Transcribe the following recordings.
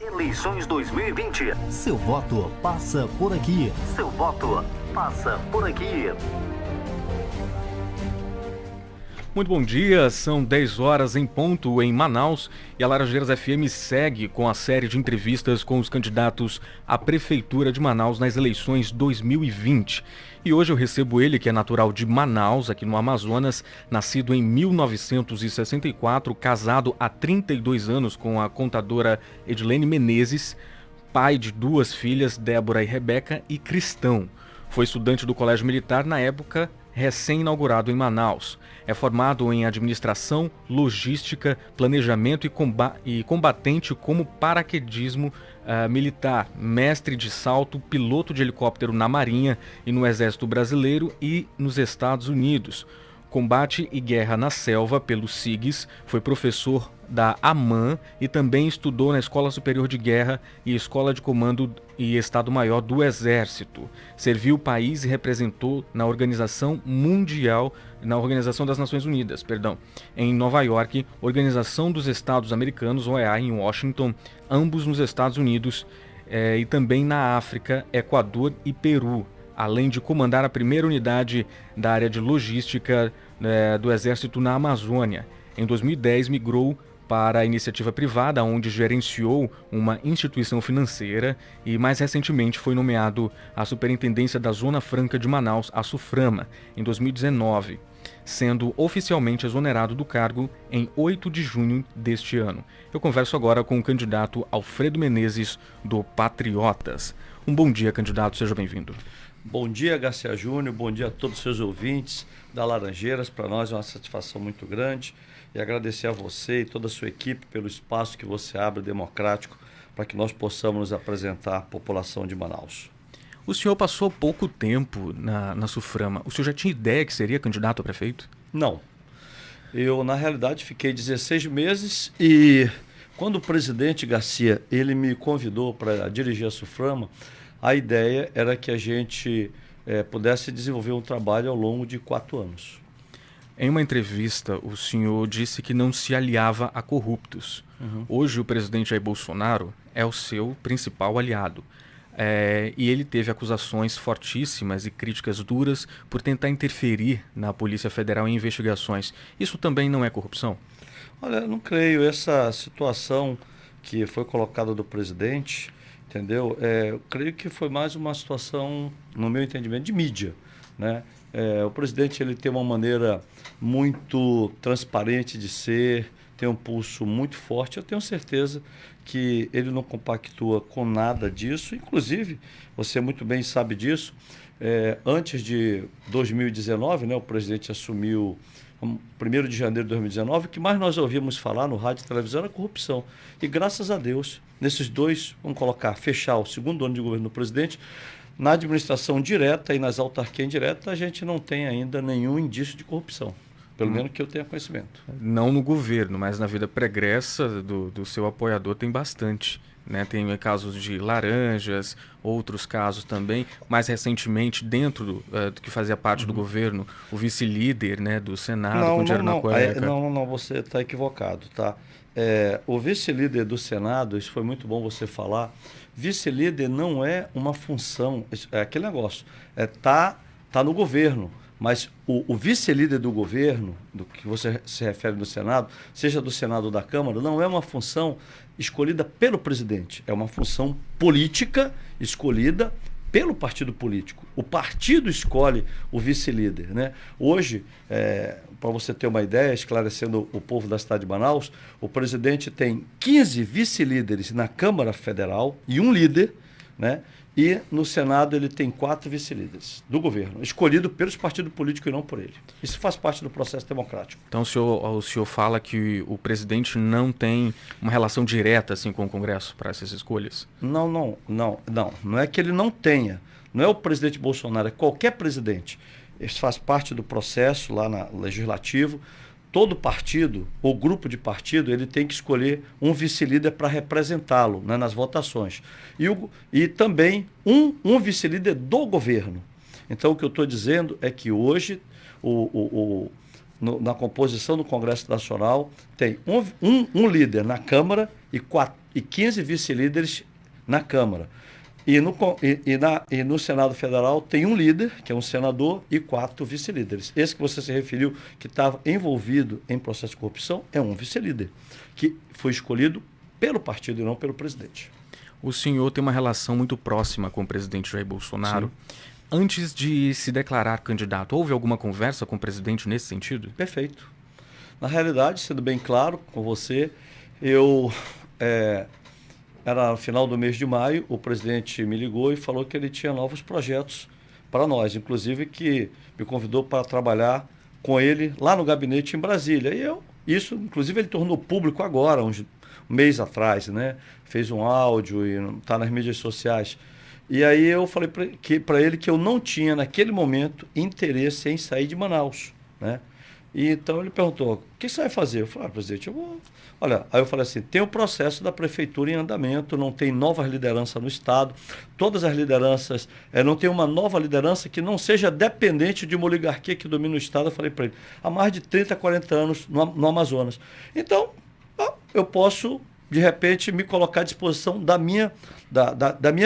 Eleições 2020. Seu voto passa por aqui. Seu voto passa por aqui. Muito bom dia, são 10 horas em ponto em Manaus e a Laranjeiras FM segue com a série de entrevistas com os candidatos à Prefeitura de Manaus nas eleições 2020. E hoje eu recebo ele, que é natural de Manaus, aqui no Amazonas, nascido em 1964, casado há 32 anos com a contadora Edilene Menezes, pai de 2 filhas, Débora e Rebeca, e cristão. Foi estudante do Colégio Militar na época recém-inaugurado em Manaus. É formado em administração, logística, planejamento e combatente como paraquedismo militar, mestre de salto, piloto de helicóptero na Marinha e no Exército Brasileiro e nos Estados Unidos. Combate e Guerra na Selva pelo SIGS, foi professor da AMAN e também estudou na Escola Superior de Guerra e Escola de Comando e Estado-Maior do Exército. Serviu o país e representou na Organização das Nações Unidas, em Nova York, Organização dos Estados Americanos, OEA, em Washington, ambos nos Estados Unidos, e também na África, Equador e Peru, além de comandar a primeira unidade da área de logística do Exército na Amazônia. Em 2010, migrou para a iniciativa privada, onde gerenciou uma instituição financeira e, mais recentemente, foi nomeado à Superintendência da Zona Franca de Manaus, a SUFRAMA, em 2019, sendo oficialmente exonerado do cargo em 8 de junho deste ano. Eu converso agora com o candidato Alfredo Menezes, do Patriotas. Um bom dia, candidato, seja bem-vindo. Bom dia, Garcia Júnior, bom dia a todos os seus ouvintes da Laranjeiras. Para nós é uma satisfação muito grande e agradecer a você e toda a sua equipe pelo espaço que você abre democrático para que nós possamos nos apresentar à população de Manaus. O senhor passou pouco tempo na SUFRAMA. O senhor já tinha ideia que seria candidato a prefeito? Não. Eu, na realidade, fiquei 16 meses e quando o presidente Garcia ele me convidou para dirigir a SUFRAMA, a ideia era que a gente pudesse desenvolver um trabalho ao longo de 4 anos. Em uma entrevista, o senhor disse que não se aliava a corruptos. Hoje, o presidente Jair Bolsonaro é o seu principal aliado. E ele teve acusações fortíssimas e críticas duras por tentar interferir na Polícia Federal em investigações. Isso também não é corrupção? Olha, eu não creio. Essa situação que foi colocada do presidente, entendeu? Eu creio que foi mais uma situação, no meu entendimento, de mídia, né? O presidente ele tem uma maneira muito transparente de ser, tem um pulso muito forte. Eu tenho certeza que ele não compactua com nada disso. Inclusive, você muito bem sabe disso, antes de 2019, né, o presidente assumiu 1º de janeiro de 2019, o que mais nós ouvíamos falar no rádio e televisão era corrupção. E graças a Deus, nesses dois, fechar o 2º ano de governo do presidente, na administração direta e nas autarquias indiretas, a gente não tem ainda nenhum indício de corrupção. Pelo menos que eu tenha conhecimento. Não no governo, mas na vida pregressa do seu apoiador tem bastante, né? Tem casos de laranjas, outros casos também. Mais recentemente, dentro do que fazia parte do governo, o vice-líder, né, do Senado, com dinheiro na cueca. Não, você está equivocado, tá? O vice-líder do Senado, isso foi muito bom você falar, vice-líder não é uma função, é aquele negócio, tá no governo. Mas o vice-líder do governo, do que você se refere do Senado, seja do Senado ou da Câmara, não é uma função escolhida pelo presidente. É uma função política escolhida pelo partido político. O partido escolhe o vice-líder, né? Hoje, para você ter uma ideia, esclarecendo o povo da cidade de Manaus, o presidente tem 15 vice-líderes na Câmara Federal e um líder, né? E no Senado ele tem 4 vice-líderes do governo, escolhido pelos partidos políticos e não por ele. Isso faz parte do processo democrático. Então o senhor fala que o presidente não tem uma relação direta assim, com o Congresso para essas escolhas? Não é que ele não tenha. Não é o presidente Bolsonaro, é qualquer presidente. Isso faz parte do processo lá no Legislativo. Todo partido, ou grupo de partido, ele tem que escolher um vice-líder para representá-lo, né, nas votações. E também um vice-líder do governo. Então, o que eu estou dizendo é que hoje, na composição do Congresso Nacional, tem um líder na Câmara e 15 vice-líderes na Câmara. E no Senado Federal tem um líder, que é um senador, e 4 vice-líderes. Esse que você se referiu, que estava envolvido em processo de corrupção, é um vice-líder, que foi escolhido pelo partido e não pelo presidente. O senhor tem uma relação muito próxima com o presidente Jair Bolsonaro. Sim. Antes de se declarar candidato, houve alguma conversa com o presidente nesse sentido? Perfeito. Na realidade, sendo bem claro com você, eu... Era no final do mês de maio, o presidente me ligou e falou que ele tinha novos projetos para nós, inclusive que me convidou para trabalhar com ele lá no gabinete em Brasília. Isso, inclusive, ele tornou público agora, um mês atrás, né? Fez um áudio e está nas mídias sociais. E aí eu falei para ele que eu não tinha, naquele momento, interesse em sair de Manaus, né? E então ele perguntou, o que você vai fazer? Eu falei, presidente, eu vou... Olha, aí eu falei assim, tem o processo da prefeitura em andamento, não tem novas lideranças no Estado, todas as lideranças, não tem uma nova liderança que não seja dependente de uma oligarquia que domina o Estado. Eu falei para ele, há mais de 30, 40 anos no Amazonas. Então, eu posso, de repente, me colocar à disposição da minha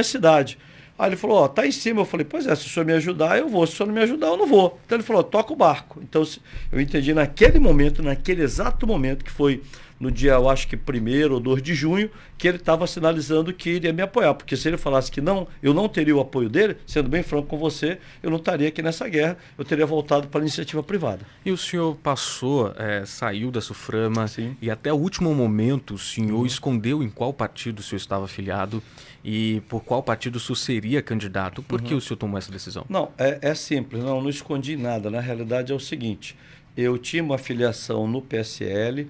cidade. Aí ele falou, tá em cima. Eu falei, pois é, se o senhor me ajudar, eu vou. Se o senhor não me ajudar, eu não vou. Então ele falou, toca o barco. Então eu entendi naquele momento, naquele exato momento, que foi no dia, eu acho que 1º ou 2 de junho, que ele estava sinalizando que iria me apoiar. Porque se ele falasse que não, eu não teria o apoio dele, sendo bem franco com você, eu não estaria aqui nessa guerra, eu teria voltado para a iniciativa privada. E o senhor passou, saiu da Suframa. Sim. E até o último momento o senhor escondeu em qual partido o senhor estava afiliado e por qual partido o senhor seria candidato. Por que o senhor tomou essa decisão? Não, é simples, não escondi nada. Na realidade é o seguinte, eu tinha uma filiação no PSL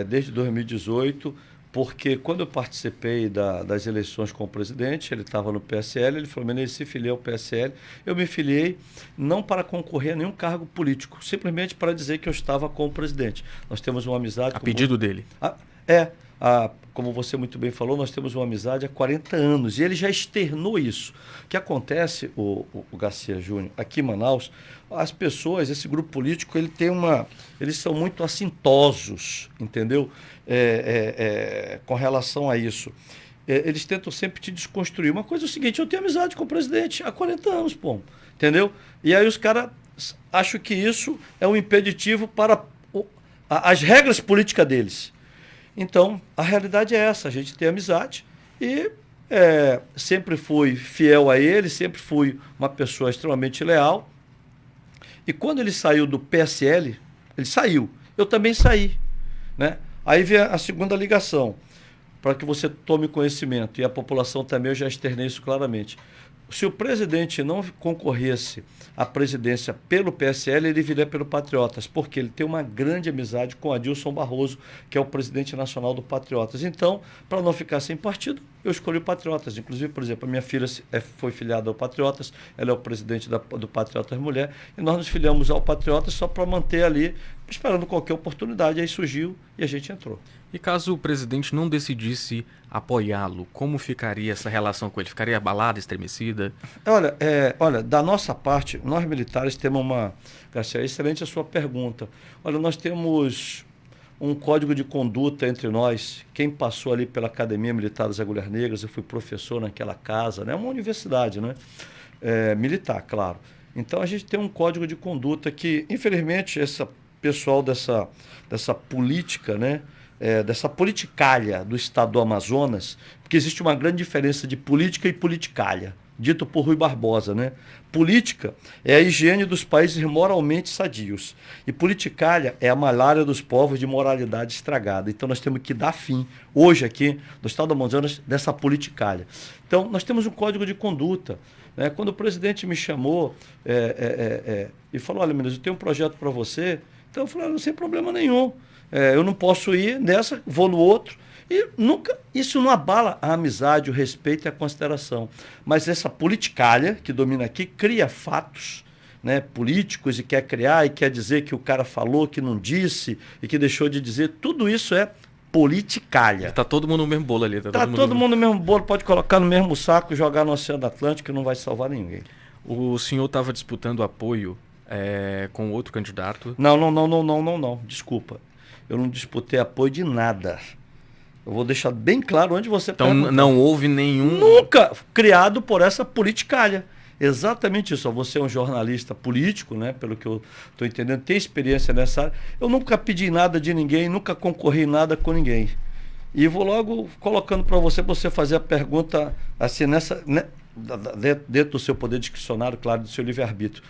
desde 2018, porque quando eu participei das eleições com o presidente, ele estava no PSL, ele falou, Menezes, se filia ao PSL. Eu me filiei não para concorrer a nenhum cargo político, simplesmente para dizer que eu estava com o presidente. Nós temos uma amizade... A pedido dele? Como você muito bem falou, nós temos uma amizade há 40 anos e ele já externou isso. O que acontece, o Garcia Júnior, aqui em Manaus, as pessoas, esse grupo político, eles são muito assintosos, entendeu? Com relação a isso. Eles tentam sempre te desconstruir. Uma coisa é o seguinte, eu tenho amizade com o presidente há 40 anos, pô, entendeu? E aí os caras acham que isso é um impeditivo para as regras políticas deles. Então, a realidade é essa, a gente tem amizade e sempre fui fiel a ele, sempre fui uma pessoa extremamente leal. E quando ele saiu do PSL, ele saiu, eu também saí, né? Aí vem a segunda ligação, para que você tome conhecimento, e a população também, eu já externei isso claramente. Se o presidente não concorresse à presidência pelo PSL, ele viria pelo Patriotas, porque ele tem uma grande amizade com Adilson Barroso, que é o presidente nacional do Patriotas. Então, para não ficar sem partido, eu escolhi o Patriotas. Inclusive, por exemplo, a minha filha foi filiada ao Patriotas, ela é o presidente do Patriotas Mulher, e nós nos filiamos ao Patriotas só para manter ali, esperando qualquer oportunidade. Aí surgiu e a gente entrou. E caso o presidente não decidisse apoiá-lo, como ficaria essa relação com ele? Ficaria abalada, estremecida? Olha, da nossa parte, nós militares temos Garcia, excelente a sua pergunta. Olha, nós temos um código de conduta entre nós. Quem passou ali pela Academia Militar das Agulhas Negras, eu fui professor naquela casa, né? Uma universidade, né? Militar, claro. Então a gente tem um código de conduta que, infelizmente, esse pessoal dessa política, né? Dessa politicalha do estado do Amazonas, porque existe uma grande diferença de política e politicalha, dito por Rui Barbosa, né? Política é a higiene dos países moralmente sadios e politicalha é a malária dos povos de moralidade estragada. Então nós temos que dar fim, hoje aqui no estado do Amazonas, dessa politicalha. Então nós temos um código de conduta, né? Quando o presidente me chamou e falou, olha, Menezes, eu tenho um projeto para você, então eu falei, não, sem problema nenhum. Eu não posso ir nessa, vou no outro. E nunca, isso não abala a amizade, o respeito e a consideração. Mas essa politicalha que domina aqui cria fatos, né, políticos, e quer criar, e quer dizer que o cara falou, que não disse, e que deixou de dizer. Tudo isso é politicalha. Tá todo mundo no mesmo bolo ali. Tá todo mundo no mesmo bolo, pode colocar no mesmo saco e jogar no Oceano Atlântico, que não vai salvar ninguém. O senhor estava disputando apoio com outro candidato? Não. Desculpa. Eu não disputei apoio de nada. Eu vou deixar bem claro onde você Então perguntou. não houve nenhum... Nunca criado por essa politicalha. Exatamente isso. Você é um jornalista político, né? Pelo que eu estou entendendo, tem experiência nessa área. Eu nunca pedi nada de ninguém, nunca concorri em nada com ninguém. E vou logo colocando para você fazer a pergunta assim, dentro do seu poder discricionário, claro, do seu livre-arbítrio.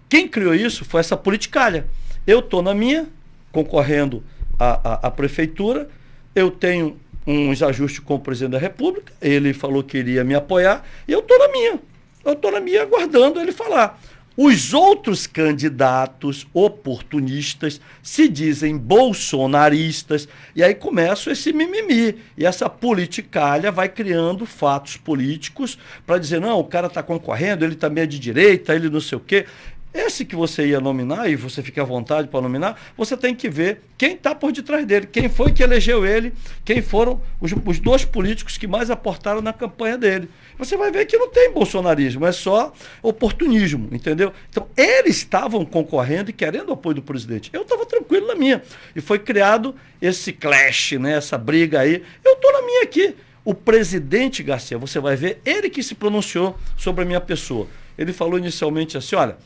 Quem criou isso foi essa politicalha. Eu estou na minha, concorrendo à prefeitura, eu tenho uns ajustes com o presidente da República, ele falou que iria me apoiar, e eu estou na minha. Eu estou na minha aguardando ele falar. Os outros candidatos oportunistas se dizem bolsonaristas, e aí começa esse mimimi. E essa politicalha vai criando fatos políticos para dizer, não, o cara está concorrendo, ele também é de direita, ele não sei o quê. Esse que você ia nominar, e você fica à vontade para nominar, você tem que ver quem está por detrás dele, quem foi que elegeu ele, quem foram os dois políticos que mais aportaram na campanha dele. Você vai ver que não tem bolsonarismo, é só oportunismo, entendeu? Então, eles estavam concorrendo e querendo o apoio do presidente. Eu estava tranquilo na minha. E foi criado esse clash, né, essa briga aí. Eu estou na minha aqui. O presidente Garcia, você vai ver, ele que se pronunciou sobre a minha pessoa. Ele falou inicialmente assim, olha...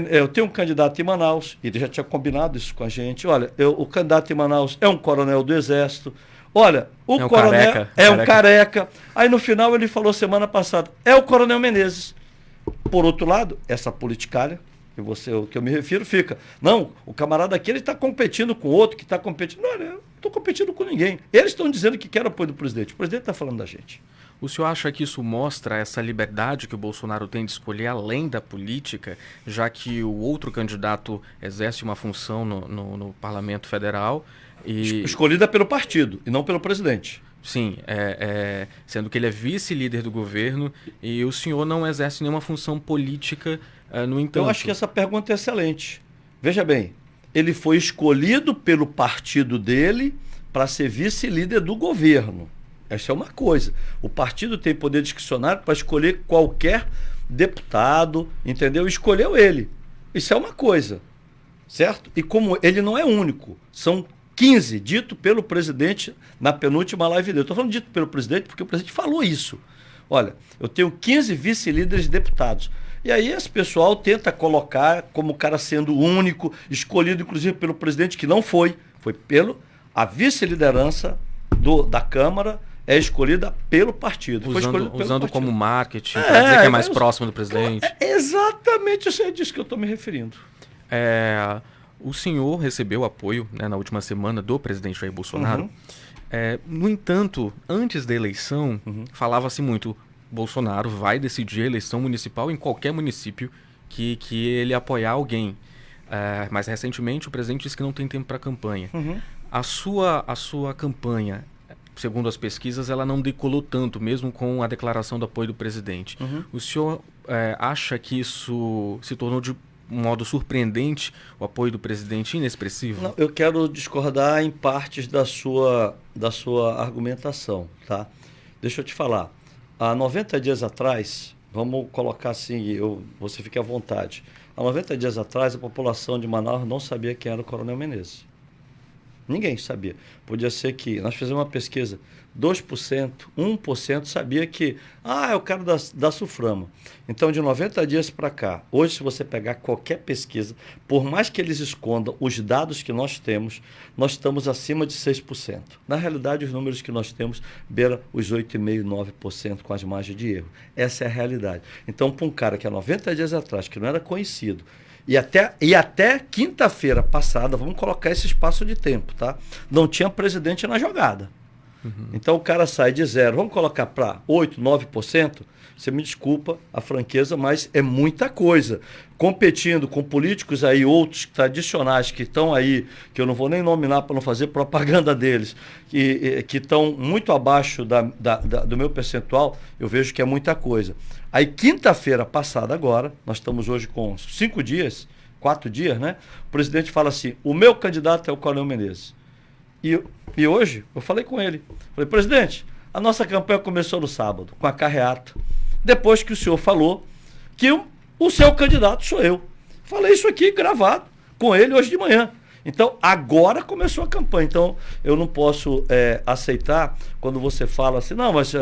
Eu tenho um candidato em Manaus, ele já tinha combinado isso com a gente. Olha, o candidato em Manaus é um coronel do Exército. Olha, o coronel careca, é um careca. Aí no final ele falou semana passada, é o coronel Menezes. Por outro lado, essa politicalha, o que eu me refiro, fica. Não, o camarada aqui ele está competindo com outro que está competindo. Não, eu não estou competindo com ninguém. Eles estão dizendo que querem apoio do presidente. O presidente está falando da gente. O senhor acha que isso mostra essa liberdade que o Bolsonaro tem de escolher além da política, já que o outro candidato exerce uma função no Parlamento Federal? Escolhida pelo partido e não pelo presidente. Sim, sendo que ele é vice-líder do governo e o senhor não exerce nenhuma função política, no entanto. Eu acho que essa pergunta é excelente. Veja bem, ele foi escolhido pelo partido dele para ser vice-líder do governo. Essa é uma coisa. O partido tem poder discricionário para escolher qualquer deputado, entendeu? Escolheu ele. Isso é uma coisa, certo? E como ele não é único, são 15 dito pelo presidente na penúltima live dele. Eu estou falando dito pelo presidente porque o presidente falou isso. Olha, eu tenho 15 vice-líderes deputados. E aí esse pessoal tenta colocar como o cara sendo único, escolhido inclusive pelo presidente, que não foi pelo a vice-liderança da Câmara, é escolhida pelo partido. Usando como marketing, para dizer que é mais próximo do presidente. Exatamente isso é disso que eu estou me referindo. O senhor recebeu apoio, né, na última semana do presidente Jair Bolsonaro. No entanto, antes da eleição, falava-se muito, Bolsonaro vai decidir a eleição municipal em qualquer município que ele apoiar alguém. Mas recentemente o presidente disse que não tem tempo para campanha. A sua campanha, segundo as pesquisas, ela não decolou tanto, mesmo com a declaração do apoio do presidente. O senhor acha que isso se tornou de um modo surpreendente, o apoio do presidente inexpressivo? Não, eu quero discordar em partes da sua argumentação, tá? Deixa eu te falar. Há 90 dias atrás, vamos colocar assim, você fique à vontade. Há 90 dias atrás, a população de Manaus não sabia quem era o coronel Menezes. Ninguém sabia. Podia ser que... Nós fizemos uma pesquisa, 2%, 1% sabia que... é o cara da Suframa. Então, de 90 dias para cá, hoje, se você pegar qualquer pesquisa, por mais que eles escondam os dados que nós temos, nós estamos acima de 6%. Na realidade, os números que nós temos beira os 8,5%, 9% com as margens de erro. Essa é a realidade. Então, para um cara que há 90 dias atrás, que não era conhecido, e até quinta-feira passada, vamos colocar esse espaço de tempo, tá? Não tinha presidente na jogada. Então o cara sai de 0, vamos colocar para 8%, 9%, você me desculpa a franqueza, mas é muita coisa. Competindo com políticos aí, outros tradicionais que estão aí, que eu não vou nem nominar para não fazer propaganda deles, que estão muito abaixo do meu percentual, eu vejo que é muita coisa. Aí quinta-feira passada agora, nós estamos hoje com 5 dias, 4 dias, né? O presidente fala assim, o meu candidato é o Coronel Menezes. E hoje, eu falei com ele, falei, presidente, a nossa campanha começou no sábado, com a carreata, depois que o senhor falou que o seu candidato sou eu. Falei isso aqui gravado com ele hoje de manhã. Então, agora começou a campanha. Então, eu não posso aceitar quando você fala assim, não, mas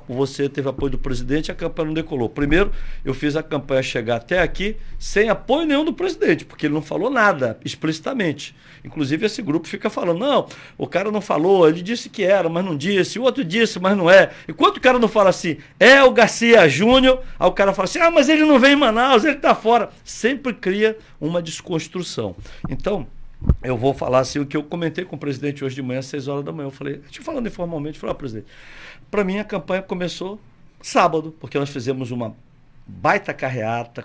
você teve apoio do presidente e a campanha não decolou. Primeiro, eu fiz a campanha chegar até aqui sem apoio nenhum do presidente, porque ele não falou nada explicitamente. Inclusive, esse grupo fica falando, não, o cara não falou, ele disse que era, mas não disse, o outro disse, mas não é. Enquanto o cara não fala assim, é o Garcia Júnior, aí o cara fala assim, mas ele não vem em Manaus, ele está fora. Sempre cria uma desconstrução. Então, eu vou falar assim, o que eu comentei com o presidente hoje de manhã, às 6 horas da manhã. Eu falei, te falando informalmente, falei, presidente, para mim a campanha começou sábado, porque nós fizemos uma baita carreata,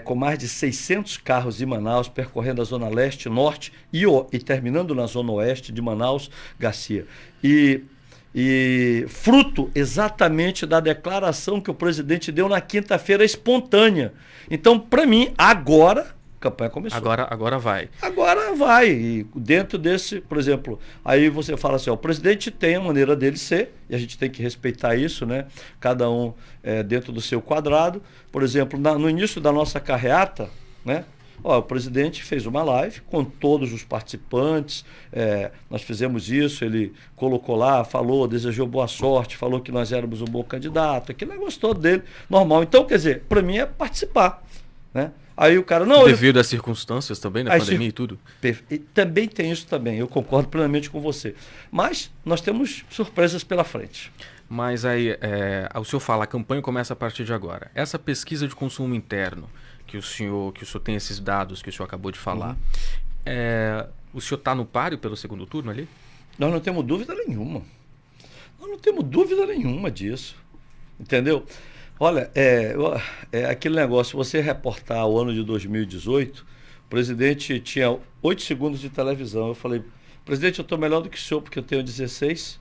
com mais de 600 carros em Manaus, percorrendo a Zona Leste, Norte e terminando na Zona Oeste de Manaus, Garcia. E fruto exatamente da declaração que o presidente deu na quinta-feira espontânea. Então, para mim, agora a campanha começou. Agora vai. Agora vai. E dentro desse, por exemplo, aí você fala assim, ó, o presidente tem a maneira dele ser, e a gente tem que respeitar isso, né? Cada um dentro do seu quadrado. Por exemplo, no início da nossa carreata, né? Ó, o presidente fez uma live com todos os participantes, nós fizemos isso, ele colocou lá, falou, desejou boa sorte, falou que nós éramos um bom candidato, aquele negócio todo dele, normal. Então, quer dizer, para mim é participar, né? Aí o cara, não... Devido às circunstâncias também, na pandemia e tudo. E também tem isso também, eu concordo plenamente com você. Mas nós temos surpresas pela frente. Mas aí, o senhor fala, a campanha começa a partir de agora. Essa pesquisa de consumo interno, que o senhor tem esses dados que o senhor acabou de falar, o senhor está no páreo pelo segundo turno ali? Nós não temos dúvida nenhuma. Nós não temos dúvida nenhuma disso. Entendeu? Olha, aquele negócio, se você reportar o ano de 2018, o presidente tinha 8 segundos de televisão. Eu falei, presidente, eu estou melhor do que o senhor, porque eu tenho 16.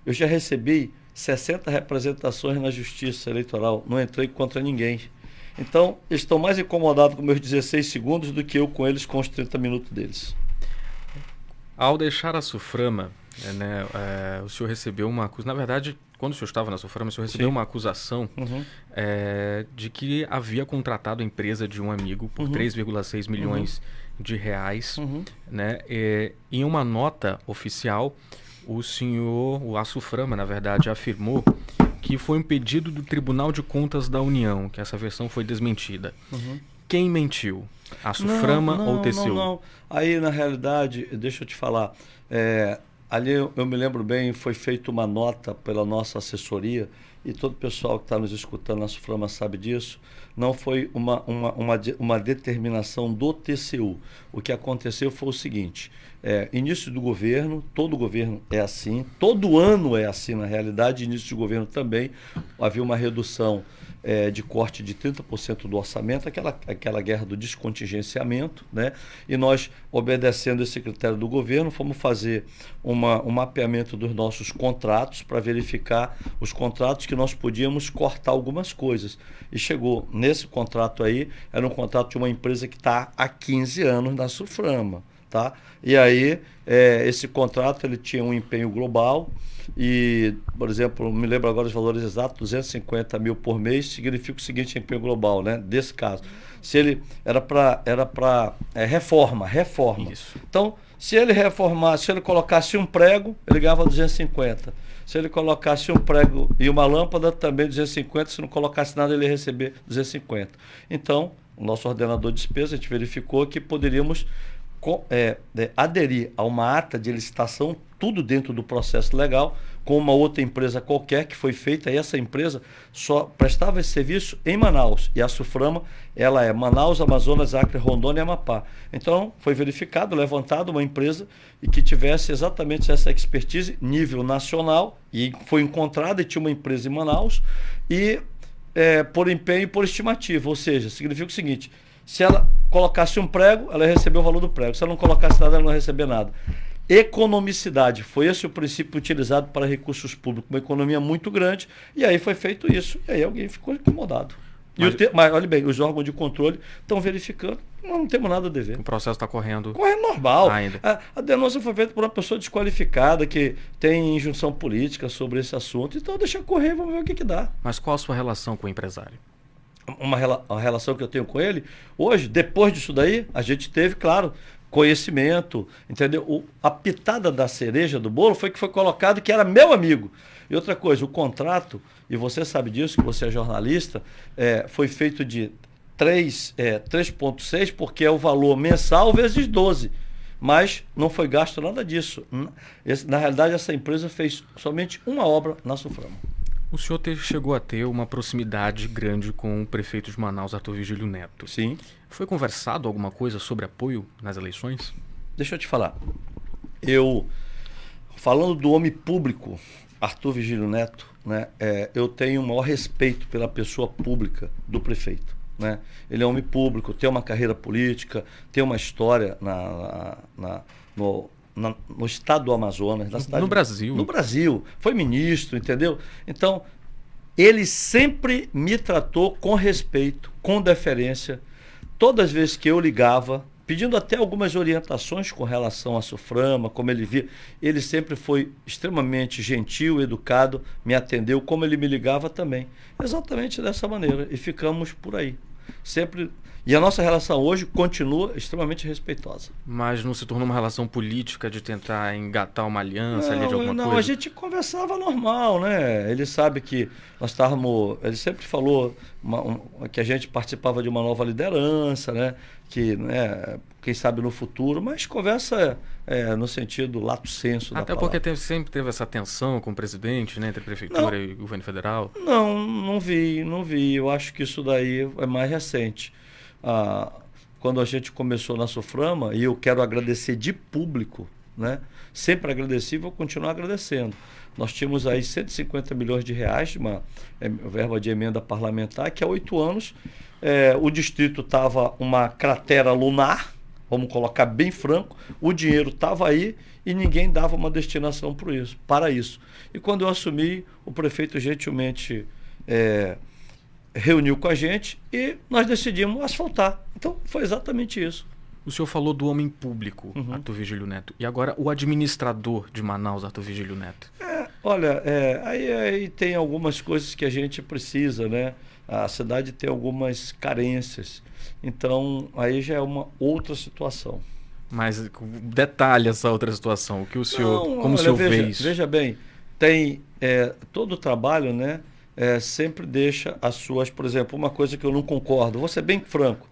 Eu já recebi 60 representações na Justiça Eleitoral, não entrei contra ninguém. Então, eles estão mais incomodados com meus 16 segundos do que eu com eles com os 30 minutos deles. Ao deixar a Suframa, o senhor recebeu uma acusação. Na verdade, quando o senhor estava na Suframa, o senhor recebeu uma acusação de que havia contratado a empresa de um amigo por 3,6 milhões de reais. Né? Em uma nota oficial, a Suframa, na verdade, afirmou que foi um pedido do Tribunal de Contas da União, que essa versão foi desmentida. Quem mentiu? A Suframa ou o TCU? Não. Aí, na realidade, deixa eu te falar, ali eu me lembro bem, foi feita uma nota pela nossa assessoria, e todo o pessoal que está nos escutando na Suframa sabe disso, não foi uma determinação do TCU. O que aconteceu foi o seguinte, início do governo, todo governo é assim, todo ano é assim na realidade, início de governo também, havia uma redução de corte de 30% do orçamento, aquela guerra do descontingenciamento, né? E nós, obedecendo esse critério do governo, fomos fazer um mapeamento dos nossos contratos para verificar os contratos que nós podíamos cortar algumas coisas. E chegou nesse contrato aí, era um contrato de uma empresa que está há 15 anos na Suframa. Tá? E aí, esse contrato ele tinha um empenho global e, por exemplo, me lembro agora os valores exatos, 250 mil por mês, significa o seguinte empenho global, né? Desse caso. Se ele era para reforma. Isso. Então, se ele reformasse, se ele colocasse um prego, ele ganhava 250. Se ele colocasse um prego e uma lâmpada, também 250. Se não colocasse nada, ele ia receber 250. Então, o nosso ordenador de despesa, a gente verificou que poderíamos aderir a uma ata de licitação, tudo dentro do processo legal, com uma outra empresa qualquer que foi feita, e essa empresa só prestava esse serviço em Manaus, e a Suframa, ela é Manaus, Amazonas, Acre, Rondônia e Amapá. Então, foi verificado, levantado uma empresa e que tivesse exatamente essa expertise nível nacional, e foi encontrada e tinha uma empresa em Manaus, e por empenho e por estimativa, ou seja, significa o seguinte, se ela colocasse um prego, ela ia receber o valor do prego. Se ela não colocasse nada, ela não ia receber nada. Economicidade, foi esse o princípio utilizado para recursos públicos, uma economia muito grande, e aí foi feito isso, e aí alguém ficou incomodado. Mas olha bem, os órgãos de controle estão verificando, nós não temos nada a dever. O processo está correndo. Correndo normal. Ainda. A denúncia foi feita por uma pessoa desqualificada, que tem injunção política sobre esse assunto, então deixa correr, vamos ver o que dá. Mas qual a sua relação com o empresário? Uma relação que eu tenho com ele, hoje, depois disso daí, a gente teve, claro, conhecimento, entendeu? A pitada da cereja do bolo foi que foi colocado que era meu amigo. E outra coisa, o contrato, e você sabe disso, que você é jornalista, foi feito de 3,6, porque é o valor mensal vezes 12. Mas não foi gasto nada disso. Na realidade, essa empresa fez somente uma obra na Suframa. O senhor chegou a ter uma proximidade grande com o prefeito de Manaus, Arthur Vigílio Neto. Sim. Foi conversado alguma coisa sobre apoio nas eleições? Deixa eu te falar. Falando do homem público, Arthur Vigílio Neto, né, eu tenho o maior respeito pela pessoa pública do prefeito. Né? Ele é homem público, tem uma carreira política, tem uma história no estado do Amazonas, na cidade, no Brasil. No Brasil, foi ministro, entendeu? Então, ele sempre me tratou com respeito, com deferência. Todas as vezes que eu ligava, pedindo até algumas orientações com relação à Suframa, como ele via, ele sempre foi extremamente gentil, educado, me atendeu, como ele me ligava também. Exatamente dessa maneira. E ficamos por aí. Sempre. E a nossa relação hoje continua extremamente respeitosa. Mas não se tornou uma relação política de tentar engatar uma aliança ali de alguma coisa? Não, a gente conversava normal, né? Ele sabe que nós estávamos... Ele sempre falou que a gente participava de uma nova liderança, né? Que, né, quem sabe no futuro, mas conversa no sentido lato sensu da Até palavra. porque sempre teve essa tensão com o presidente, né? Entre a prefeitura e o governo federal. Não vi. Eu acho que isso daí é mais recente. Quando a gente começou na Suframa, e eu quero agradecer de público, né? Sempre agradeci e vou continuar agradecendo. Nós tínhamos aí 150 milhões de reais de uma verba de emenda parlamentar, que há 8 anos o distrito estava uma cratera lunar, vamos colocar bem franco, o dinheiro estava aí e ninguém dava uma destinação para isso. E quando eu assumi, o prefeito gentilmente reuniu com a gente e nós decidimos asfaltar. Então, foi exatamente isso. O senhor falou do homem público, Arthur Vigílio Neto. E agora o administrador de Manaus, Arthur Vigílio Neto. Olha, aí tem algumas coisas que a gente precisa, né? A cidade tem algumas carências. Então, aí já é uma outra situação. Mas detalhe essa outra situação. O que o senhor, como o senhor vê isso? Veja bem, tem todo o trabalho, né? Sempre deixa as suas, por exemplo, uma coisa que eu não concordo, vou ser bem franco,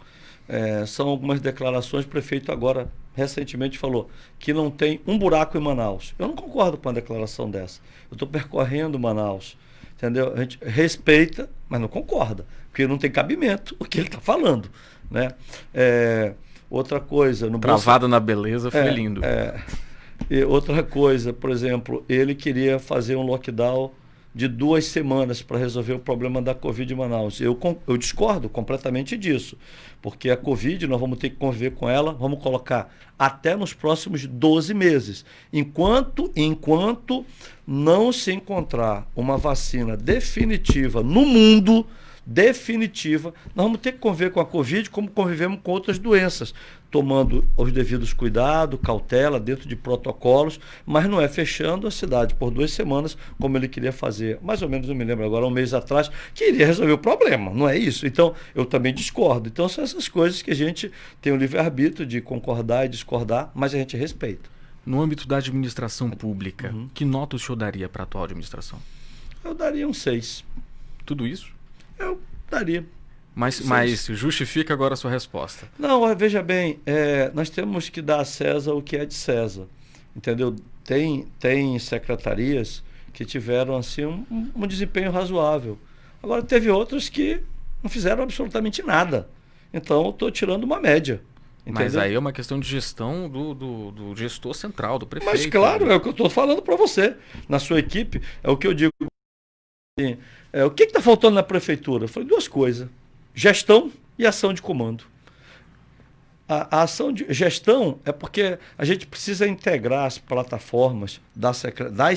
são algumas declarações, o prefeito agora recentemente falou que não tem um buraco em Manaus. Eu não concordo com uma declaração dessa. Eu estou percorrendo Manaus, entendeu? A gente respeita, mas não concorda, porque não tem cabimento o que ele está falando, né? Outra coisa... Travado na beleza, foi lindo. E outra coisa, por exemplo, ele queria fazer um lockdown de 2 semanas para resolver o problema da Covid em Manaus. Eu discordo completamente disso, porque a Covid nós vamos ter que conviver com ela, vamos colocar até nos próximos 12 meses. Enquanto não se encontrar uma vacina definitiva no mundo, nós vamos ter que conviver com a Covid como convivemos com outras doenças, tomando os devidos cuidados, cautela, dentro de protocolos, mas não é fechando a cidade por 2 semanas, como ele queria fazer, mais ou menos, não me lembro agora, um mês atrás, que iria resolver o problema, não é isso? Então, eu também discordo. Então, são essas coisas que a gente tem o livre-arbítrio de concordar e discordar, mas a gente respeita. No âmbito da administração pública, que nota o senhor daria para a atual administração? Eu daria um 6. Tudo isso? Eu daria. Mas justifica agora a sua resposta. Não, veja bem, nós temos que dar a César o que é de César, entendeu? Tem secretarias que tiveram assim um desempenho razoável. Agora teve outras que não fizeram absolutamente nada. Então eu estou tirando uma média. Entendeu? Mas aí é uma questão de gestão do gestor central, do prefeito. Mas claro, é o que eu estou falando para você. Na sua equipe, é o que eu digo. O que está faltando na prefeitura? Foi 2 coisas. Gestão e ação de comando. A ação de gestão é porque a gente precisa integrar as plataformas das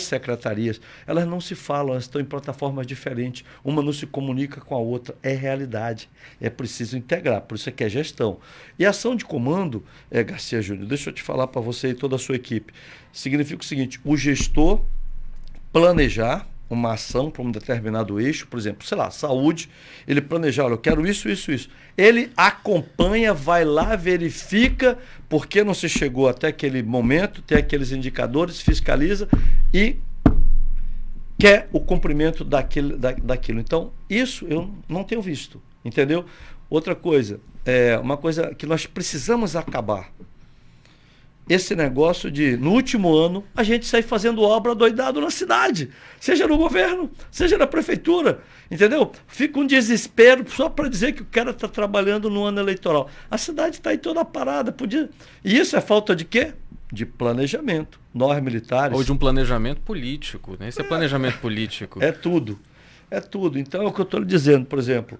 secretarias. Elas não se falam, elas estão em plataformas diferentes. Uma não se comunica com a outra. É realidade. É preciso integrar. Por isso é que é gestão. E ação de comando, Garcia Júnior, deixa eu te falar para você e toda a sua equipe. Significa o seguinte, o gestor planejar uma ação para um determinado eixo, por exemplo, sei lá, saúde, ele planejar, olha, eu quero isso, isso, isso. Ele acompanha, vai lá, verifica por que não se chegou até aquele momento, tem aqueles indicadores, fiscaliza e quer o cumprimento daquilo. Então, isso eu não tenho visto, entendeu? Outra coisa, uma coisa que nós precisamos acabar. Esse negócio de, no último ano, a gente sair fazendo obra doidado na cidade, seja no governo, seja na prefeitura, entendeu? Fica um desespero só para dizer que o cara está trabalhando no ano eleitoral. A cidade está aí toda parada. Podia... E isso é falta de quê? De planejamento. Nós militares... Ou de um planejamento político, né? Esse é planejamento político. É tudo. É tudo. Então, é o que eu estou lhe dizendo, por exemplo,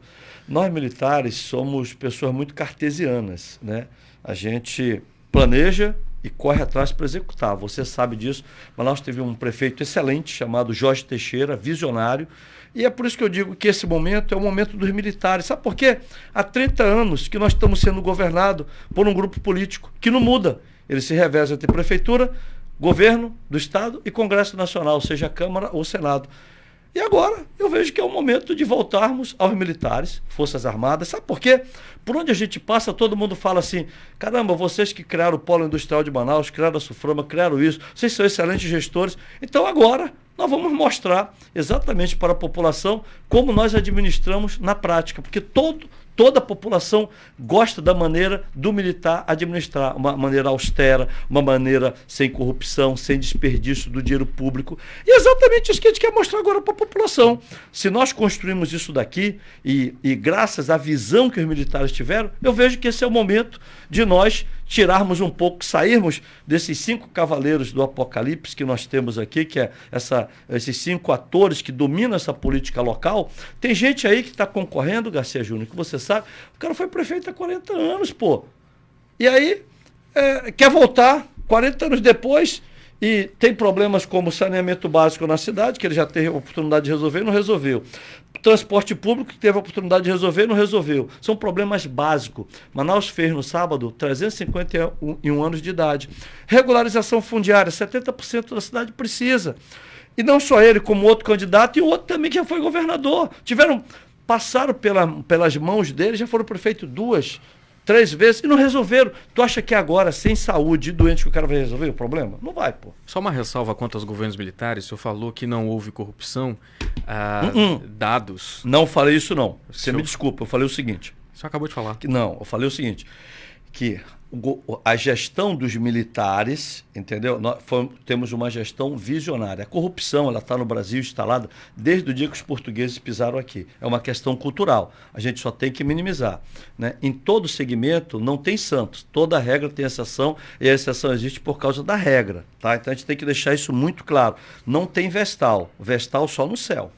nós militares somos pessoas muito cartesianas, né? A gente planeja e corre atrás para executar. Você sabe disso. Manaus teve um prefeito excelente chamado Jorge Teixeira, visionário, e é por isso que eu digo que esse momento é o momento dos militares. Sabe por quê? Há 30 anos que nós estamos sendo governados por um grupo político que não muda. Ele se reveza entre prefeitura, governo do Estado e Congresso Nacional, seja a Câmara ou Senado. E agora eu vejo que é o momento de voltarmos aos militares, Forças Armadas. Sabe por quê? Por onde a gente passa, todo mundo fala assim, caramba, vocês que criaram o Polo Industrial de Manaus, criaram a Suframa, criaram isso, vocês são excelentes gestores. Então agora nós vamos mostrar exatamente para a população como nós administramos na prática, porque toda a população gosta da maneira do militar administrar, uma maneira austera, uma maneira sem corrupção, sem desperdício do dinheiro público. E é exatamente isso que a gente quer mostrar agora para a população. Se nós construímos isso daqui, e graças à visão que os militares tiveram, eu vejo que esse é o momento de nós tirarmos um pouco, sairmos desses 5 cavaleiros do apocalipse que nós temos aqui, que é esses 5 atores que dominam essa política local. Tem gente aí que está concorrendo, Garcia Júnior, que você sabe, o cara foi prefeito há 40 anos, pô. E aí quer voltar 40 anos depois e tem problemas como saneamento básico na cidade, que ele já teve a oportunidade de resolver e não resolveu. Transporte público, que teve a oportunidade de resolver e não resolveu. São problemas básicos. Manaus fez no sábado 351 anos de idade. Regularização fundiária, 70% da cidade precisa. E não só ele, como outro candidato e outro também que já foi governador. Passaram pelas mãos dele, já foram prefeito 2, 3 vezes e não resolveram. Tu acha que agora, sem saúde e doente, que o cara vai resolver o problema? Não vai, pô. Só uma ressalva quanto aos governos militares. O senhor falou que não houve corrupção. Dados. Não falei isso, não. Você me desculpa, eu falei o seguinte. O senhor acabou de falar. Eu falei o seguinte, que a gestão dos militares, entendeu? Nós temos uma gestão visionária. A corrupção, ela está no Brasil instalada desde o dia que os portugueses pisaram aqui. É uma questão cultural. A gente só tem que minimizar, né? Em todo segmento não tem santos. Toda regra tem exceção e a exceção existe por causa da regra, tá? Então a gente tem que deixar isso muito claro. Não tem vestal. Vestal só no céu.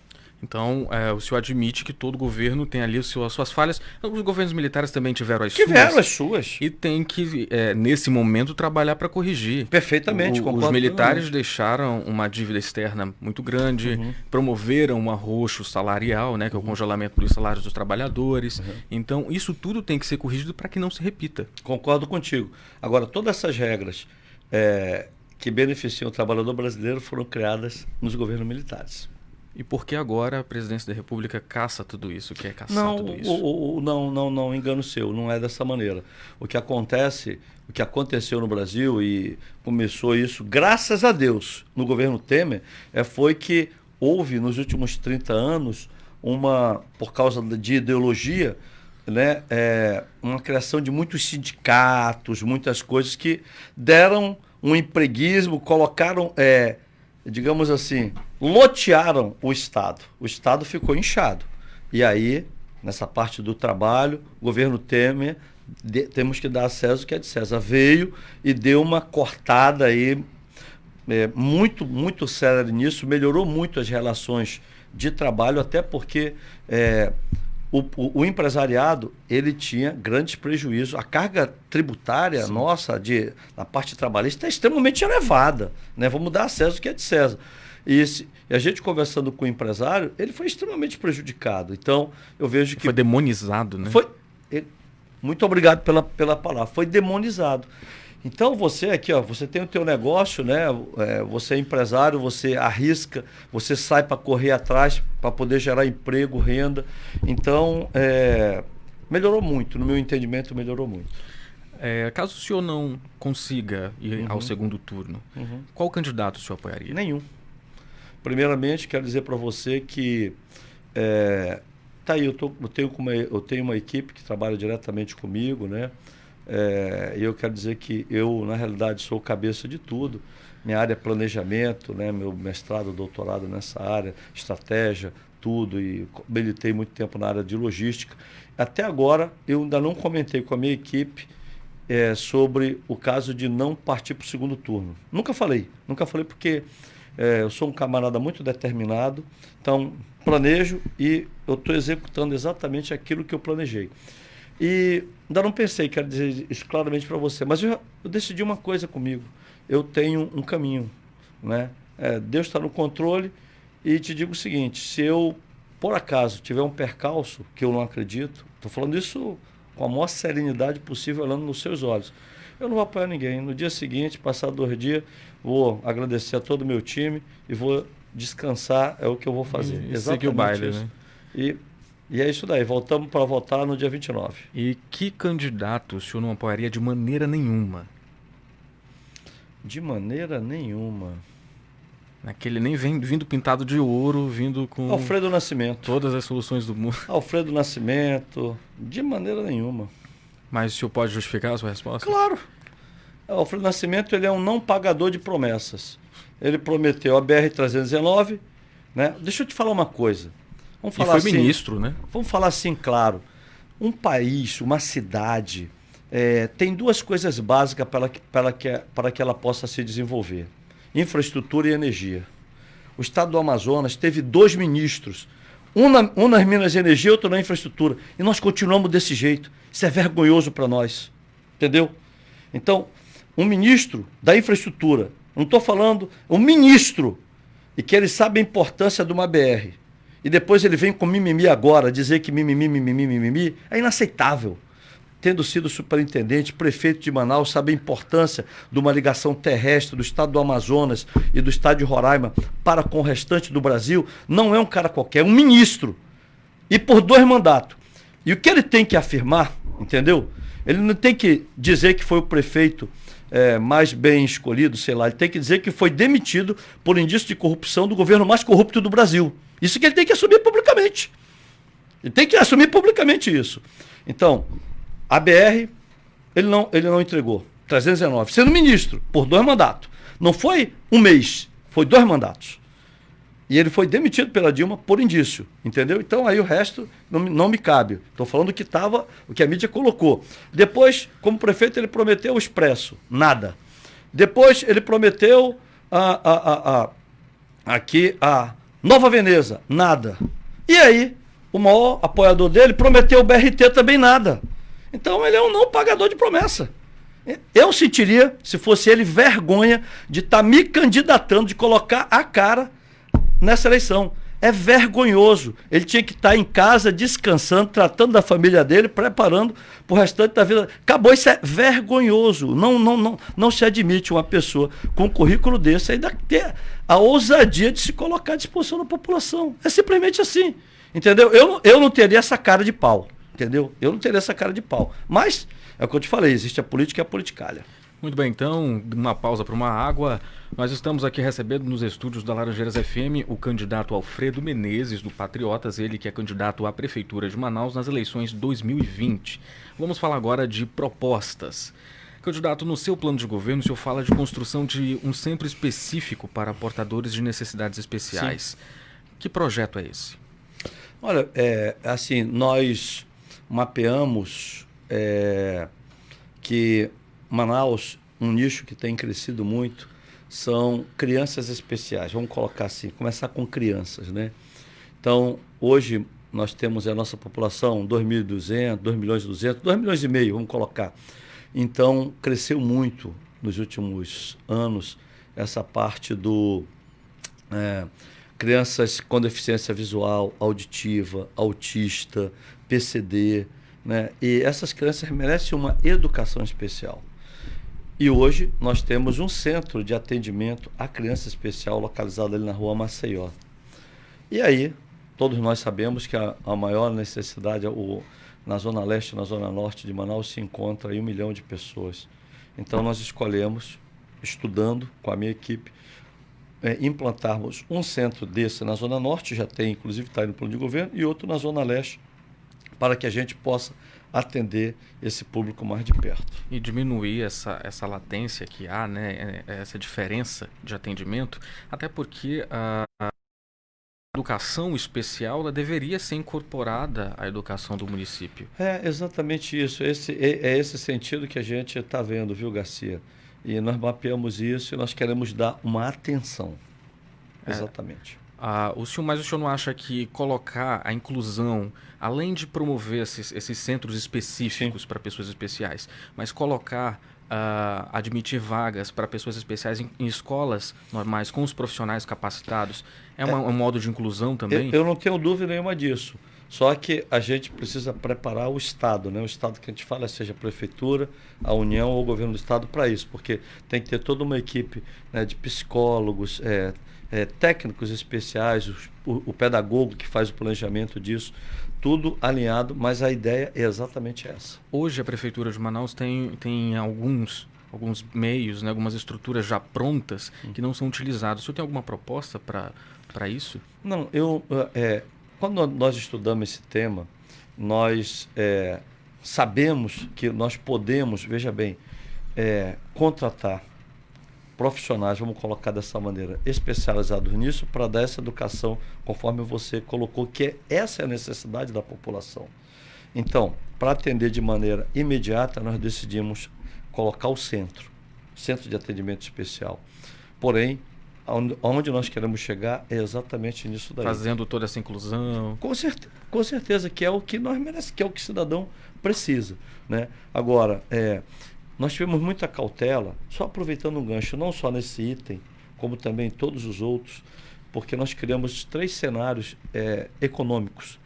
Então, o senhor admite que todo governo tem ali as suas falhas. Os governos militares também tiveram as suas. Tiveram as suas. E tem que, nesse momento, trabalhar para corrigir. Perfeitamente, concordo. Os militares deixaram uma dívida externa muito grande, promoveram um arroxo salarial, né, que é o congelamento dos salários dos trabalhadores. Então, isso tudo tem que ser corrigido para que não se repita. Concordo contigo. Agora, todas essas regras que beneficiam o trabalhador brasileiro foram criadas nos governos militares. E por que agora a presidência da República caça tudo isso, quer caçar tudo isso? Não, engano seu, não é dessa maneira. O que aconteceu no Brasil, e começou isso, graças a Deus, no governo Temer, foi que houve nos últimos 30 anos, por causa de ideologia, né, uma criação de muitos sindicatos, muitas coisas que deram um empreguismo, colocaram... digamos assim, lotearam o Estado. O Estado ficou inchado. E aí, nessa parte do trabalho, o governo Temer, temos que dar a César o que é de César, veio e deu uma cortada aí muito, muito séria nisso, melhorou muito as relações de trabalho, até porque o empresariado, ele tinha grandes prejuízos. A carga tributária nossa, na parte trabalhista, é extremamente elevada, né? Vamos dar a César o que é de César. E a gente conversando com o empresário, ele foi extremamente prejudicado. Então, eu vejo que... Foi demonizado, né? Muito obrigado pela palavra. Foi demonizado. Então você aqui, ó, você tem o teu negócio, né? Você é empresário, você arrisca, você sai para correr atrás para poder gerar emprego, renda. Então, melhorou muito, no meu entendimento, melhorou muito. Caso o senhor não consiga ir ao segundo turno, qual candidato o senhor apoiaria? Nenhum. Primeiramente, quero dizer para você que tá aí, eu tenho uma equipe que trabalha diretamente comigo, né? Eu quero dizer que eu, na realidade, sou cabeça de tudo. Minha área é planejamento, né? Meu mestrado, doutorado nessa área, estratégia, tudo. E militei muito tempo na área de logística. Até agora, eu ainda não comentei com a minha equipe sobre o caso de não partir para o segundo turno. Nunca falei porque eu sou um camarada muito determinado, então planejo e eu estou executando exatamente aquilo que eu planejei. E ainda não pensei, quero dizer isso claramente para você, mas eu decidi uma coisa comigo. Eu tenho um caminho, né? Deus está no controle e te digo o seguinte, se eu, por acaso, tiver um percalço, que eu não acredito, estou falando isso com a maior serenidade possível, olhando nos seus olhos, eu não vou apoiar ninguém. No dia seguinte, passado 2 dias, vou agradecer a todo o meu time e vou descansar, é o que eu vou fazer. E seguir o baile, isso. né? E é isso daí, voltamos para votar no dia 29. E que candidato o senhor não apoiaria de maneira nenhuma? De maneira nenhuma. Aquele nem vindo pintado de ouro, vindo com Alfredo Nascimento. todas as soluções do mundo. Alfredo Nascimento, de maneira nenhuma. Mas o senhor pode justificar a sua resposta? Claro. Alfredo Nascimento, ele é um não pagador de promessas. Ele prometeu a BR-319, né? Deixa eu te falar uma coisa. Vamos falar e foi ministro, né? Vamos falar assim, claro. Um país, uma cidade, tem 2 coisas básicas para que ela possa se desenvolver. Infraestrutura e energia. O estado do Amazonas teve 2 ministros. Um nas Minas de Energia, outro na infraestrutura. E nós continuamos desse jeito. Isso é vergonhoso para nós. Entendeu? Então, um ministro da infraestrutura, não estou falando, um ministro, e que ele sabe a importância de uma BR. E depois ele vem com mimimi agora, dizer que mimimi, é inaceitável. Tendo sido superintendente, prefeito de Manaus, sabe a importância de uma ligação terrestre do estado do Amazonas e do estado de Roraima para com o restante do Brasil, não é um cara qualquer, é um ministro. E por 2 mandatos. E o que ele tem que afirmar, entendeu? Ele não tem que dizer que foi o prefeito mais bem escolhido, sei lá. Ele tem que dizer que foi demitido por indício de corrupção do governo mais corrupto do Brasil. Isso que ele tem que assumir publicamente. Ele tem que assumir publicamente isso. Então, a BR, ele não entregou. 319, sendo ministro, por 2 mandatos. Não foi 1 mês, foi 2 mandatos. E ele foi demitido pela Dilma por indício, entendeu? Então aí o resto não me cabe. Estou falando o que a mídia colocou. Depois, como prefeito, ele prometeu o Expresso, nada. Depois ele prometeu aqui a Nova Veneza, nada. E aí, o maior apoiador dele prometeu o BRT, também nada. Então ele é um não pagador de promessa. Eu sentiria, se fosse ele, vergonha de estar me candidatando, de colocar a cara nessa eleição. É vergonhoso. Ele tinha que estar em casa, descansando, tratando da família dele, preparando para o restante da vida. Acabou, isso é vergonhoso. Não se admite uma pessoa com um currículo desse ainda ter a ousadia de se colocar à disposição da população. É simplesmente assim. Entendeu? Eu não teria essa cara de pau. Entendeu? Eu não teria essa cara de pau. Mas, é o que eu te falei, existe a política e a politicalha. Muito bem, então, uma pausa para uma água. Nós estamos aqui recebendo nos estúdios da Laranjeiras FM o candidato Alfredo Menezes, do Patriotas, ele que é candidato à Prefeitura de Manaus nas eleições 2020. Vamos falar agora de propostas. Candidato, no seu plano de governo, o senhor fala de construção de um centro específico para portadores de necessidades especiais. Sim. Que projeto é esse? Olha, assim, nós mapeamos que Manaus, um nicho que tem crescido muito, são crianças especiais. Vamos colocar assim, começar com crianças, né? Então, hoje nós temos a nossa população 2.200, 2.200.000, 2,5 milhões, vamos colocar. Então, cresceu muito nos últimos anos essa parte do crianças com deficiência visual, auditiva, autista, PCD, né? E essas crianças merecem uma educação especial. E hoje nós temos um centro de atendimento à criança especial localizado ali na rua Maceió. E aí, todos nós sabemos que a maior necessidade na Zona Leste e na Zona Norte de Manaus se encontra aí 1 milhão de pessoas. Então nós escolhemos, estudando com a minha equipe, implantarmos um centro desse na Zona Norte, já tem, inclusive está aí no plano de governo, e outro na Zona Leste, para que a gente possa atender esse público mais de perto. E diminuir essa latência que há, né, essa diferença de atendimento, até porque a educação especial ela deveria ser incorporada à educação do município. É exatamente isso, é esse sentido que a gente está vendo, viu, Garcia? E nós mapeamos isso e nós queremos dar uma atenção. Exatamente. O senhor não acha que colocar a inclusão, além de promover esses centros específicos para pessoas especiais, mas colocar, admitir vagas para pessoas especiais em escolas normais, com os profissionais capacitados, um modo de inclusão também? Eu não tenho dúvida nenhuma disso. Só que a gente precisa preparar o Estado, né? O Estado que a gente fala, seja a Prefeitura, a União ou o Governo do Estado, para isso, porque tem que ter toda uma equipe, né, de psicólogos, técnicos especiais, o pedagogo que faz o planejamento disso, tudo alinhado, mas a ideia é exatamente essa. Hoje a Prefeitura de Manaus tem alguns meios, né, algumas estruturas já prontas que não são utilizadas. O senhor tem alguma proposta para isso? Não, quando nós estudamos esse tema, nós sabemos que nós podemos, veja bem, contratar profissionais, vamos colocar dessa maneira, especializados nisso, para dar essa educação, conforme você colocou, que essa é a necessidade da população. Então, para atender de maneira imediata, nós decidimos colocar o centro de atendimento especial. Porém, onde nós queremos chegar é exatamente nisso daí. Fazendo toda essa inclusão. Com certeza, que é o que nós merecemos, que é o que o cidadão precisa, né? Agora, nós tivemos muita cautela, só aproveitando um gancho, não só nesse item, como também todos os outros, porque nós criamos 3 cenários econômicos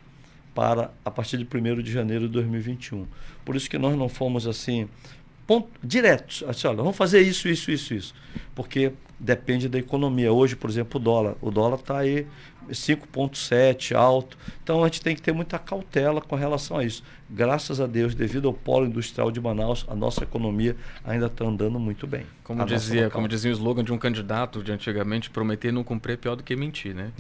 para a partir de 1º de janeiro de 2021. Por isso que nós não fomos assim, diretos, assim, olha, vamos fazer isso, porque depende da economia. Hoje, por exemplo, o dólar está aí 5,7 alto, então a gente tem que ter muita cautela com relação a isso. Graças a Deus, devido ao polo industrial de Manaus, a nossa economia ainda está andando muito bem. Como dizia o slogan de um candidato de antigamente, prometer não cumprir é pior do que mentir, né?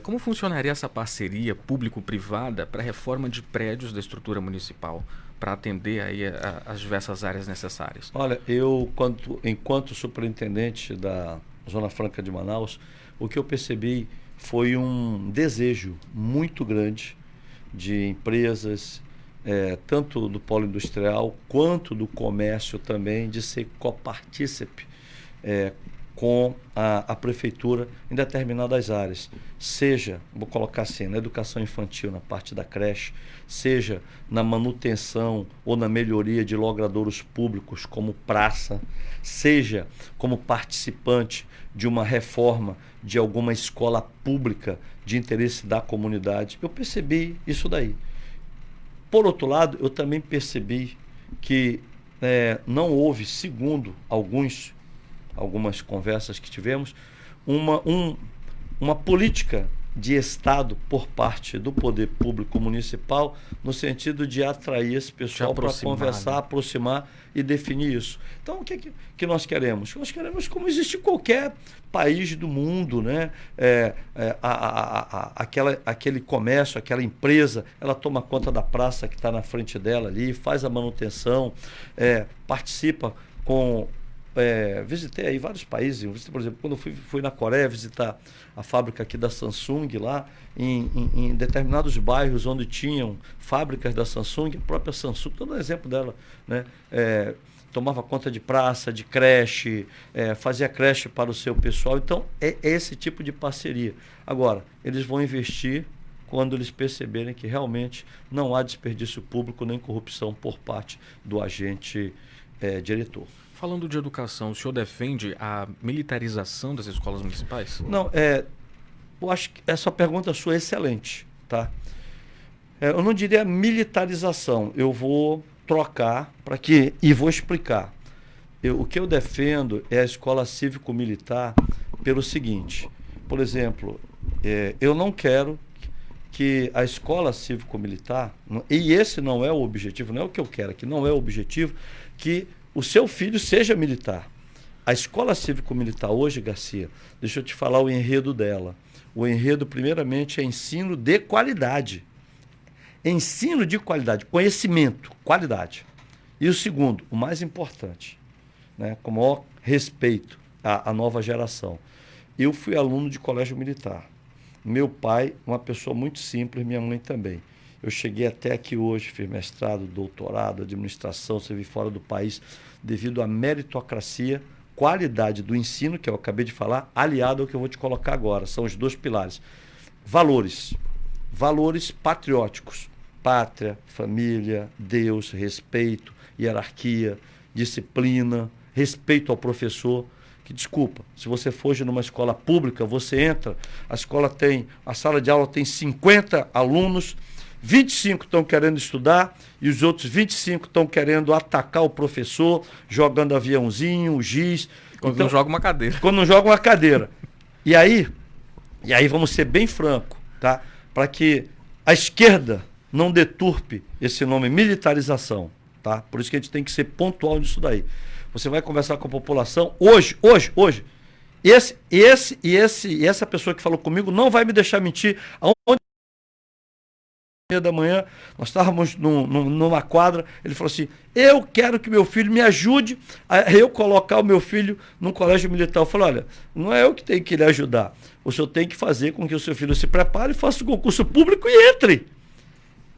Como funcionaria essa parceria público-privada para a reforma de prédios da estrutura municipal, para atender aí as diversas áreas necessárias? Olha, enquanto superintendente da Zona Franca de Manaus, o que eu percebi foi um desejo muito grande de empresas, tanto do polo industrial quanto do comércio também, de ser copartícipe com a prefeitura em determinadas áreas, seja, vou colocar assim, na educação infantil, na parte da creche, seja na manutenção ou na melhoria de logradouros públicos como praça, seja como participante de uma reforma de alguma escola pública de interesse da comunidade. Eu percebi isso daí. Por outro lado, eu também percebi que não houve, segundo algumas conversas que tivemos, uma política de Estado por parte do poder público municipal no sentido de atrair esse pessoal para conversar, né? Aproximar e definir isso. Então, o que nós queremos? Nós queremos como existe em qualquer país do mundo, né? Aquele comércio, aquela empresa, ela toma conta da praça que está na frente dela ali, faz a manutenção, participa com... visitei aí vários países, por exemplo, quando eu fui na Coreia visitar a fábrica aqui da Samsung lá, em determinados bairros onde tinham fábricas da Samsung, a própria Samsung, todo exemplo dela, né? Tomava conta de praça, de creche, fazia creche para o seu pessoal. Então, é esse tipo de parceria. Agora, eles vão investir quando eles perceberem que realmente não há desperdício público nem corrupção por parte do agente diretor. Falando de educação, o senhor defende a militarização das escolas municipais? Não, eu acho que essa pergunta sua é excelente, tá? Eu não diria militarização, eu vou trocar e vou explicar. o que eu defendo é a escola cívico-militar pelo seguinte, por exemplo, eu não quero que a escola cívico-militar, e esse não é o objetivo, não é o que eu quero, que não é o objetivo, que o seu filho seja militar. A escola cívico-militar hoje, Garcia, deixa eu te falar o enredo dela. O enredo, primeiramente, é ensino de qualidade. Ensino de qualidade, conhecimento, qualidade. E o segundo, o mais importante, né, com o maior respeito à nova geração. Eu fui aluno de colégio militar. Meu pai, uma pessoa muito simples, minha mãe também. Eu cheguei até aqui hoje, fiz mestrado, doutorado, administração, servi fora do país, devido à meritocracia, qualidade do ensino, que eu acabei de falar, aliado ao que eu vou te colocar agora. São os dois pilares. Valores. Valores patrióticos. Pátria, família, Deus, respeito, hierarquia, disciplina, respeito ao professor. Que, desculpa, se você for hoje numa escola pública, você entra, a sala de aula tem 50 alunos, 25 estão querendo estudar e os outros 25 estão querendo atacar o professor, jogando aviãozinho, giz. Quando não joga uma cadeira. Quando não joga uma cadeira. E aí vamos ser bem franco, tá? Para que a esquerda não deturpe esse nome militarização, tá? Por isso que a gente tem que ser pontual nisso daí. Você vai conversar com a população hoje. Essa pessoa que falou comigo não vai me deixar mentir. Aonde da manhã, nós estávamos numa quadra, ele falou assim, eu quero que meu filho me ajude a eu colocar o meu filho no colégio militar. Eu falei, olha, não é eu que tenho que lhe ajudar. O senhor tem que fazer com que o seu filho se prepare, faça o concurso público e entre.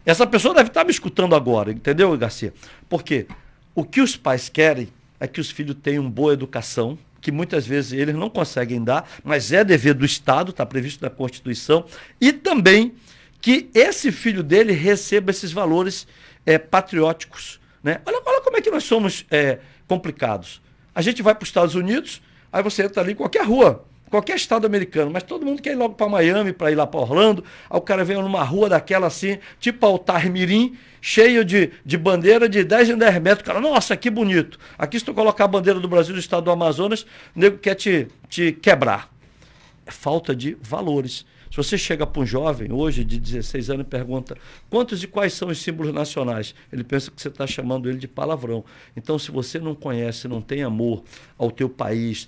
Essa pessoa deve estar me escutando agora, entendeu, Garcia? Porque o que os pais querem é que os filhos tenham boa educação, que muitas vezes eles não conseguem dar, mas é dever do Estado, está previsto na Constituição, e também que esse filho dele receba esses valores patrióticos. Né? Olha como é que nós somos complicados. A gente vai para os Estados Unidos, aí você entra ali em qualquer rua, qualquer estado americano, mas todo mundo quer ir logo para Miami, para ir lá para Orlando, aí o cara vem numa rua daquela assim, tipo Altar Mirim, cheio de bandeira de 10 em 10 metros. O cara, nossa, que bonito. Aqui se tu colocar a bandeira do Brasil do estado do Amazonas, o nego quer te quebrar. É falta de valores. Se você chega para um jovem hoje de 16 anos e pergunta quantos e quais são os símbolos nacionais, ele pensa que você está chamando ele de palavrão. Então, se você não conhece, não tem amor ao teu país,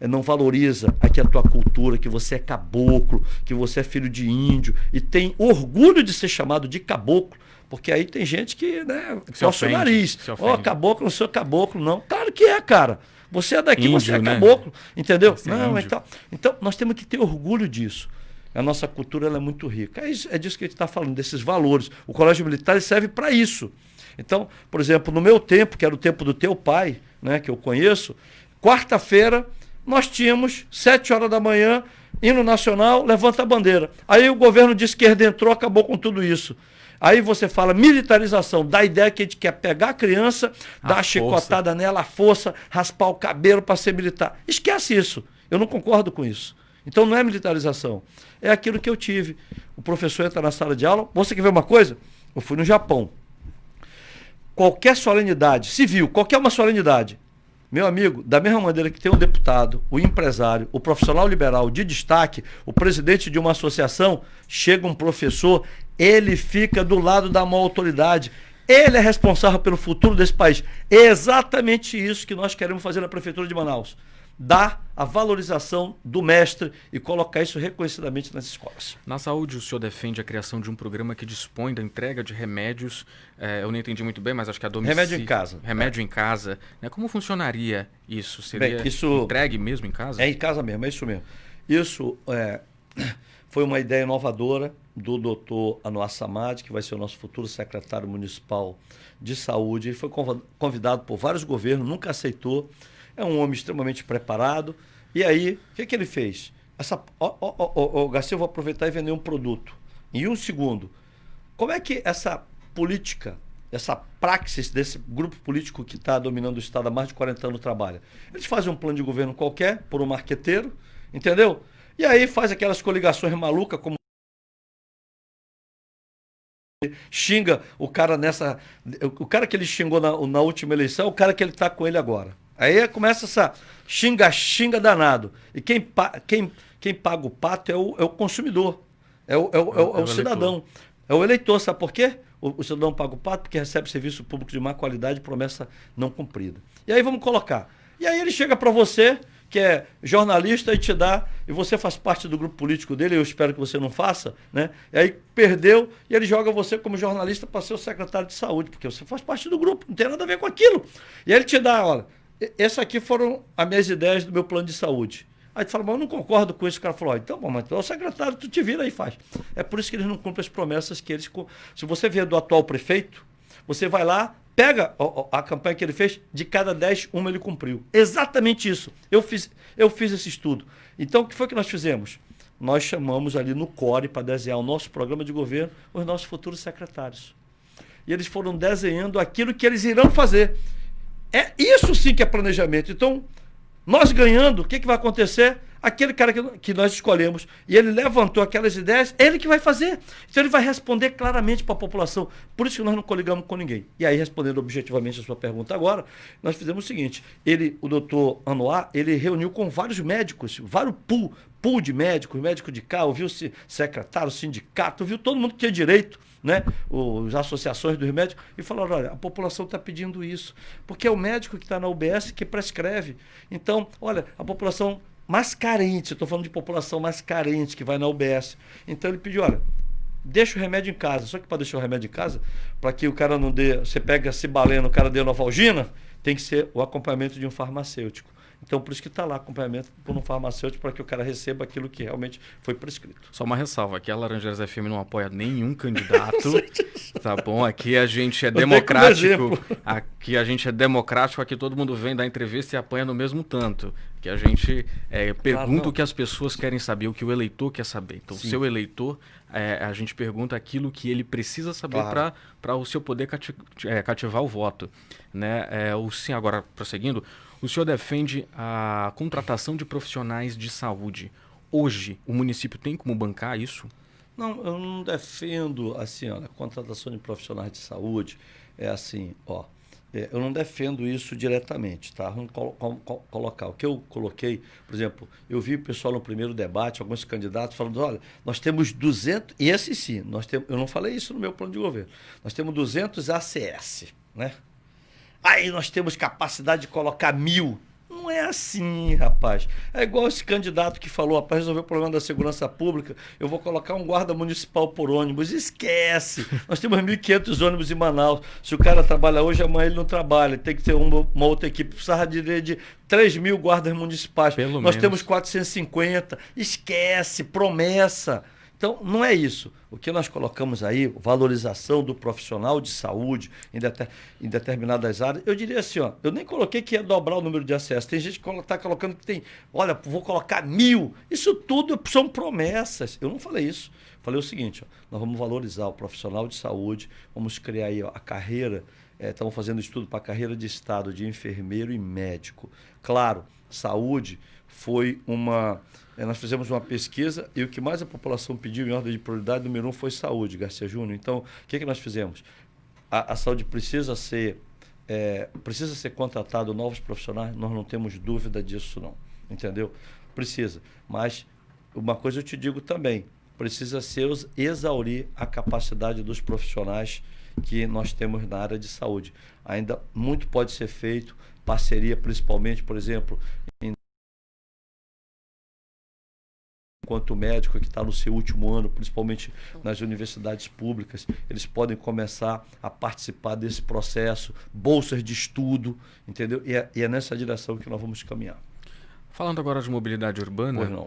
não valoriza aqui a tua cultura, que você é caboclo, que você é filho de índio e tem orgulho de ser chamado de caboclo, porque aí tem gente que, né, coça o nariz. Ó, caboclo, não sou caboclo, não. Claro que é, cara. Você é daqui, índio, você é caboclo, né? Entendeu? Não, então, nós temos que ter orgulho disso. A nossa cultura ela é muito rica. É disso que a gente está falando, desses valores. O colégio militar serve para isso. Então, por exemplo, no meu tempo, que era o tempo do teu pai, né, que eu conheço, quarta-feira nós tínhamos, 7 horas da manhã, hino nacional, levanta a bandeira. Aí o governo de esquerda entrou, acabou com tudo isso. Aí você fala militarização, dá a ideia que a gente quer pegar a criança, dar a chicotada nela, a força, raspar o cabelo para ser militar. Esquece isso. Eu não concordo com isso. Então não é militarização. É aquilo que eu tive. O professor entra na sala de aula. Você quer ver uma coisa? Eu fui no Japão. Qualquer solenidade civil, qualquer uma solenidade, meu amigo, da mesma maneira que tem um deputado, o empresário, o profissional liberal de destaque, o presidente de uma associação, chega um professor, ele fica do lado da maior autoridade. Ele é responsável pelo futuro desse país. É exatamente isso que nós queremos fazer na Prefeitura de Manaus. Dar a valorização do mestre e colocar isso reconhecidamente nas escolas. Na saúde, o senhor defende a criação de um programa que dispõe da entrega de remédios, eu não entendi muito bem, mas acho que a domicílio... Remédio em casa. Remédio em casa. Né? Como funcionaria isso? Seria entregue mesmo em casa? É em casa mesmo, é isso mesmo. Isso foi uma ideia inovadora do doutor Anuar Samad, que vai ser o nosso futuro secretário municipal de saúde. Ele foi convidado por vários governos, nunca aceitou. É um homem extremamente preparado. E aí, o que ele fez? Garcia, eu vou aproveitar e vender um produto. Em um segundo, como é que essa política, essa praxis desse grupo político que está dominando o Estado há mais de 40 anos trabalha? Eles fazem um plano de governo qualquer, por um marqueteiro, entendeu? E aí faz aquelas coligações malucas, como xinga o cara nessa... O cara que ele xingou na última eleição é o cara que ele está com ele agora. Aí começa essa xinga danado. E quem paga o pato é o consumidor, é o cidadão, é o eleitor. Sabe por quê? O cidadão paga o pato porque recebe serviço público de má qualidade e promessa não cumprida. E aí vamos colocar. E aí ele chega para você, que é jornalista, e te dá, e você faz parte do grupo político dele, eu espero que você não faça, né? E aí perdeu, e ele joga você como jornalista para ser o secretário de saúde, porque você faz parte do grupo, não tem nada a ver com aquilo. E aí ele te dá, olha, essas aqui foram as minhas ideias do meu plano de saúde. Aí tu fala, mas eu não concordo com isso. O cara falou, então, bom, mas tu é o secretário, tu te vira e faz. É por isso que eles não cumprem as promessas que eles... Se você vier do atual prefeito, você vai lá, pega a campanha que ele fez, de cada 10, uma ele cumpriu. Exatamente isso. Eu fiz esse estudo. Então, o que foi que nós fizemos? Nós chamamos ali no CORE para desenhar o nosso programa de governo, os nossos futuros secretários. E eles foram desenhando aquilo que eles irão fazer. É isso sim que é planejamento. Então, nós ganhando, o que vai acontecer? Aquele cara que nós escolhemos e ele levantou aquelas ideias, é ele que vai fazer. Então ele vai responder claramente para a população. Por isso que nós não coligamos com ninguém. E aí, respondendo objetivamente a sua pergunta agora, nós fizemos o seguinte, o doutor Anoá, ele reuniu com vários médicos, vários pool de médicos, médico de cá, ouviu o secretário, o sindicato, ouviu todo mundo que tinha direito, né? As associações dos médicos, e falaram, olha, a população está pedindo isso, porque é o médico que está na UBS que prescreve. Então, olha, a população mais carente, eu estou falando de população mais carente que vai na UBS. Então ele pediu, olha, deixa o remédio em casa. Só que para deixar o remédio em casa, para que o cara não dê, você pega Cibalena, o cara dê Novalgina, tem que ser o acompanhamento de um farmacêutico. Então, por isso que está lá acompanhamento por um farmacêutico, para que o cara receba aquilo que realmente foi prescrito. Só uma ressalva, aqui a Laranjeiras FM não apoia nenhum candidato, tá bom? Aqui a gente é democrático, aqui todo mundo vem dar entrevista e apanha no mesmo tanto. Que a gente pergunta o que as pessoas querem saber, o que o eleitor quer saber. Então, o seu eleitor, a gente pergunta aquilo que ele precisa saber para o seu poder cativar o voto. Né? Agora, prosseguindo, o senhor defende a contratação de profissionais de saúde. Hoje, o município tem como bancar isso? Não, eu não defendo assim, a contratação de profissionais de saúde. É assim, eu não defendo isso diretamente, tá? Vamos colocar. O que eu coloquei, por exemplo, eu vi o pessoal no primeiro debate, alguns candidatos falando, olha, nós temos 200, e esse sim, eu não falei isso no meu plano de governo, nós temos 200 ACS, né? Aí nós temos capacidade de colocar 1.000. Não é assim, rapaz. É igual esse candidato que falou, para resolver o problema da segurança pública, eu vou colocar um guarda municipal por ônibus. Esquece! Nós temos 1.500 ônibus em Manaus. Se o cara trabalha hoje, amanhã ele não trabalha. Tem que ter uma outra equipe. Precisava de 3.000 guardas municipais. Nós temos 450. Esquece! Promessa! Então, não é isso. O que nós colocamos aí, valorização do profissional de saúde em determinadas áreas, eu diria assim, eu nem coloquei que ia dobrar o número de acessos. Tem gente que está colocando que tem, olha, vou colocar 1.000. Isso tudo são promessas. Eu não falei isso. Falei o seguinte, nós vamos valorizar o profissional de saúde, vamos criar aí a carreira, estamos fazendo estudo para a carreira de estado de enfermeiro e médico. Claro, saúde foi nós fizemos uma pesquisa e o que mais a população pediu em ordem de prioridade, número 1, foi saúde, Garcia Júnior. Então, o que nós fizemos? A saúde precisa ser contratado novos profissionais, nós não temos dúvida disso não, entendeu? Precisa, mas uma coisa eu te digo também, precisa exaurir a capacidade dos profissionais que nós temos na área de saúde. Ainda muito pode ser feito, parceria principalmente, por exemplo, enquanto médico que está no seu último ano, principalmente nas universidades públicas, eles podem começar a participar desse processo, bolsas de estudo, entendeu? E é nessa direção que nós vamos caminhar. Falando agora de mobilidade urbana, Pois não.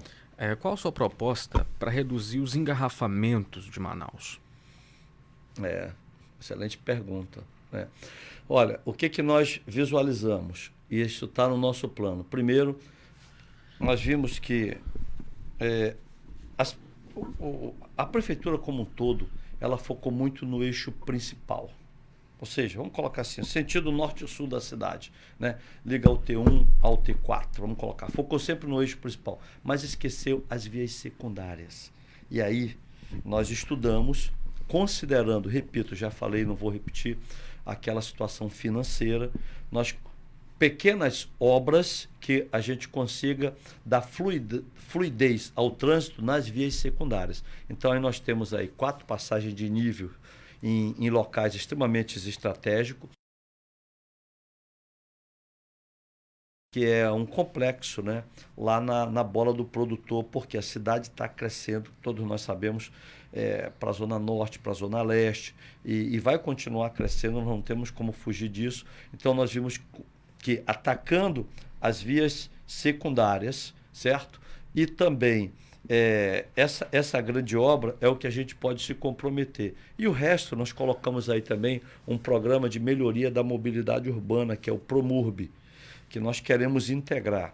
Qual a sua proposta para reduzir os engarrafamentos de Manaus? Excelente pergunta. Né? Olha, o que nós visualizamos? E isso está no nosso plano. Primeiro, nós vimos que a prefeitura como um todo, ela focou muito no eixo principal. Ou seja, vamos colocar assim, sentido norte e sul da cidade, né? Liga ao T1 ao T4, vamos colocar. Focou sempre no eixo principal, mas esqueceu as vias secundárias. E aí nós estudamos considerando, repito, já falei, não vou repetir, aquela situação financeira, pequenas obras que a gente consiga dar fluidez ao trânsito nas vias secundárias. Então, aí nós temos aí 4 passagens de nível em locais extremamente estratégicos, que é um complexo, né, lá na Bola do Produtor, porque a cidade está crescendo, todos nós sabemos, para a Zona Norte, para a Zona Leste, e vai continuar crescendo, não temos como fugir disso. Então, nós vimos que atacando as vias secundárias, certo? E também essa grande obra é o que a gente pode se comprometer. E o resto, nós colocamos aí também um programa de melhoria da mobilidade urbana, que é o Promurb, que nós queremos integrar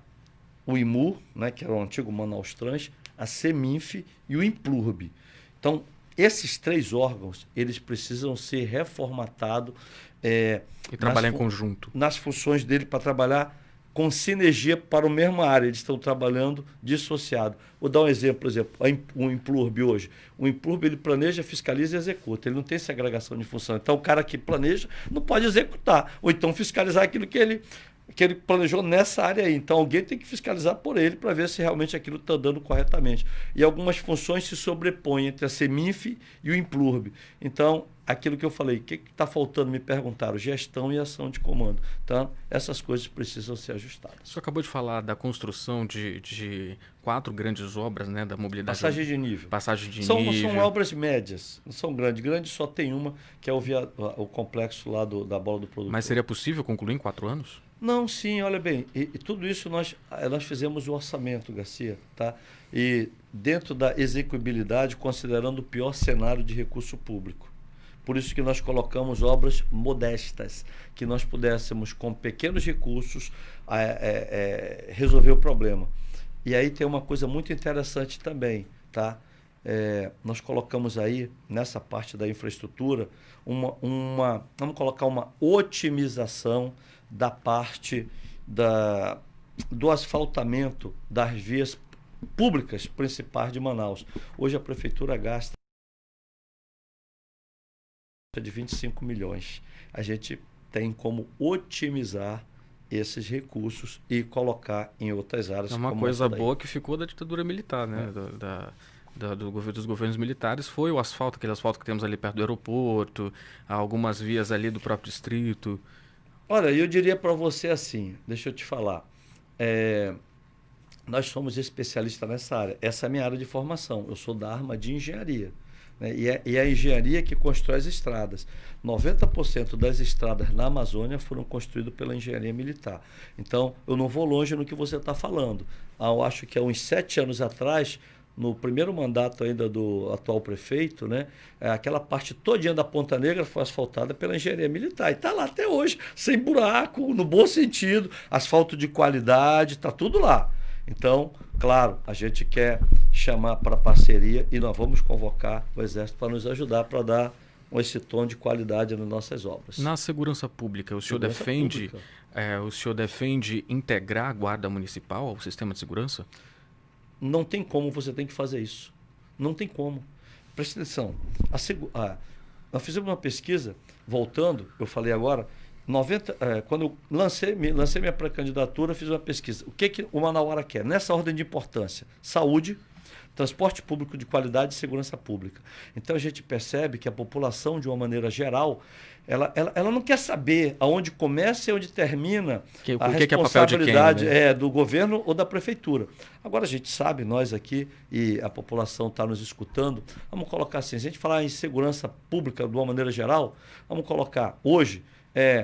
o IMU, né, que era o antigo Manaus Trans, a Seminf e o Implurb. Então, esses 3 órgãos, eles precisam ser reformatados. E trabalhar em conjunto. Nas funções dele, para trabalhar com sinergia para a mesma área. Eles estão trabalhando dissociado. Vou dar um exemplo, por exemplo, o Implurb hoje. O Implurb, ele planeja, fiscaliza e executa. Ele não tem segregação de função. Então, o cara que planeja não pode executar. Ou então fiscalizar aquilo que ele planejou nessa área aí. Então, alguém tem que fiscalizar por ele para ver se realmente aquilo está dando corretamente. E algumas funções se sobrepõem entre a Seminf e o Implurb. Então, aquilo que eu falei, o que está faltando? Me perguntaram, gestão e ação de comando. Então, essas coisas precisam ser ajustadas. O senhor acabou de falar da construção de 4 grandes obras, né, da mobilidade. Passagem de nível. Passagem de nível. nível. São obras médias, não são grandes. Grandes só tem uma, que é o complexo lá da Bola do Produtor. Mas seria possível concluir em 4 anos? Não, sim, olha bem, e tudo isso nós fizemos o orçamento, Garcia, tá? E dentro da execuibilidade, considerando o pior cenário de recurso público. Por isso que nós colocamos obras modestas, que nós pudéssemos, com pequenos recursos, resolver o problema. E aí tem uma coisa muito interessante também, tá? Nós colocamos aí, nessa parte da infraestrutura, vamos colocar uma otimização da parte do asfaltamento das vias públicas principais de Manaus. Hoje a prefeitura gasta de 25 milhões. A gente tem como otimizar esses recursos e colocar em outras áreas. É uma coisa boa que ficou da ditadura militar, né? Dos governos militares, foi o asfalto, aquele asfalto que temos ali perto do aeroporto, algumas vias ali do próprio distrito. Olha, eu diria para você assim, deixa eu te falar, nós somos especialistas nessa área, essa é a minha área de formação, eu sou da arma de engenharia, né? E é a engenharia que constrói as estradas. 90% das estradas na Amazônia foram construídas pela engenharia militar. Então, eu não vou longe no que você está falando. Eu acho que há uns 7 anos atrás, no primeiro mandato ainda do atual prefeito, né, aquela parte todinha da Ponta Negra foi asfaltada pela engenharia militar. E está lá até hoje, sem buraco, no bom sentido, asfalto de qualidade, está tudo lá. Então, claro, a gente quer chamar para parceria e nós vamos convocar o Exército para nos ajudar, para dar esse tom de qualidade nas nossas obras. Na segurança pública, o senhor defende integrar a Guarda Municipal ao sistema de segurança? Não tem como, você tem que fazer isso. Não tem como. Preste atenção. Nós fizemos uma pesquisa, voltando, eu falei agora, quando eu lancei minha pré-candidatura, fiz uma pesquisa. O que o Manauara quer? Nessa ordem de importância: saúde, transporte público de qualidade e segurança pública. Então a gente percebe que a população, de uma maneira geral, ela não quer saber aonde começa e onde termina a responsabilidade do governo ou da prefeitura. Agora a gente sabe, nós aqui, e a população está nos escutando, vamos colocar assim, se a gente falar em segurança pública de uma maneira geral, vamos colocar hoje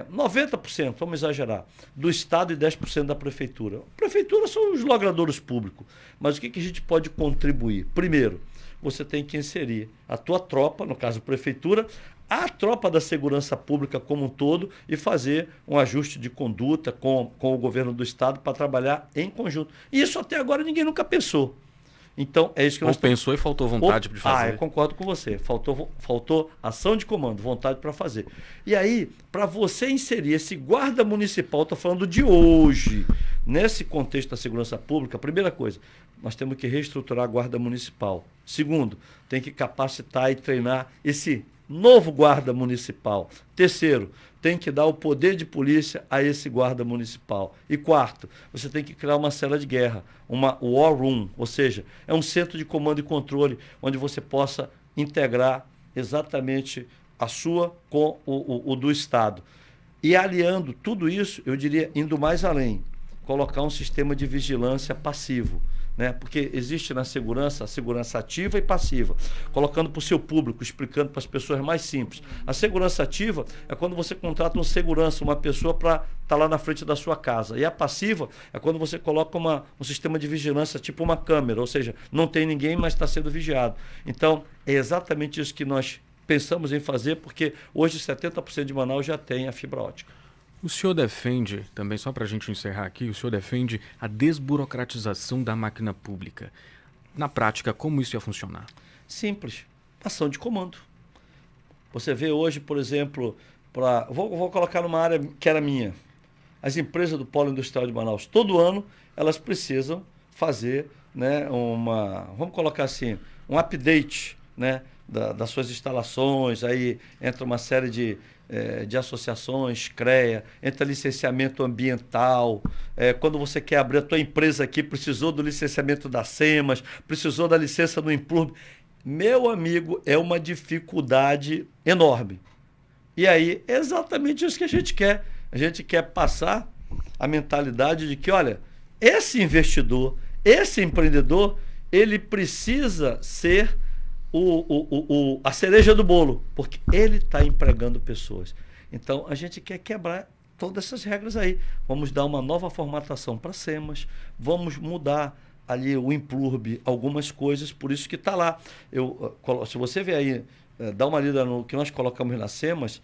90%, vamos exagerar, do Estado e 10% da Prefeitura. A Prefeitura são os logradouros públicos, mas o que a gente pode contribuir? Primeiro, você tem que inserir a tua tropa, no caso a Prefeitura, a tropa da segurança pública como um todo e fazer um ajuste de conduta com o governo do Estado para trabalhar em conjunto. E isso até agora ninguém nunca pensou. Então, é isso que nós pensou e faltou vontade de fazer. Eu concordo com você. Faltou ação de comando, vontade para fazer. E aí, para você inserir esse guarda municipal, estou falando de hoje, nesse contexto da segurança pública, a primeira coisa, nós temos que reestruturar a Guarda Municipal. Segundo, tem que capacitar e treinar esse novo guarda municipal. Terceiro, tem que dar o poder de polícia a esse guarda municipal. E quarto, você tem que criar uma cela de guerra, uma war room, ou seja, é um centro de comando e controle onde você possa integrar exatamente a sua com o do Estado. E aliando tudo isso, eu diria, indo mais além, colocar um sistema de vigilância passivo. Né? Porque existe na segurança a segurança ativa e passiva, colocando para o seu público, explicando para as pessoas mais simples. A segurança ativa é quando você contrata um segurança, uma pessoa para estar lá na frente da sua casa. E a passiva é quando você coloca um sistema de vigilância, tipo uma câmera, ou seja, não tem ninguém, mas está sendo vigiado. Então, é exatamente isso que nós pensamos em fazer, porque hoje 70% de Manaus já tem a fibra ótica. O senhor defende, também só para a gente encerrar aqui, o senhor defende a desburocratização da máquina pública. Na prática, como isso ia funcionar? Simples, ação de comando. Você vê hoje, por exemplo, vou colocar numa área que era minha, as empresas do Polo Industrial de Manaus, todo ano elas precisam fazer, né, vamos colocar assim, um update, né, das suas instalações, aí entra uma série de associações, CREA, entra licenciamento ambiental, quando você quer abrir a tua empresa aqui, precisou do licenciamento da SEMAS, precisou da licença do Implurb. Meu amigo, é uma dificuldade enorme. E aí, é exatamente isso que a gente quer. A gente quer passar a mentalidade de que, olha, esse investidor, esse empreendedor, ele precisa ser a cereja do bolo, porque ele está empregando pessoas. Então, a gente quer quebrar todas essas regras aí. Vamos dar uma nova formatação para SEMAS, vamos mudar ali o Implurb, algumas coisas, por isso que está lá. Se você ver aí, dá uma lida no que nós colocamos na SEMAS,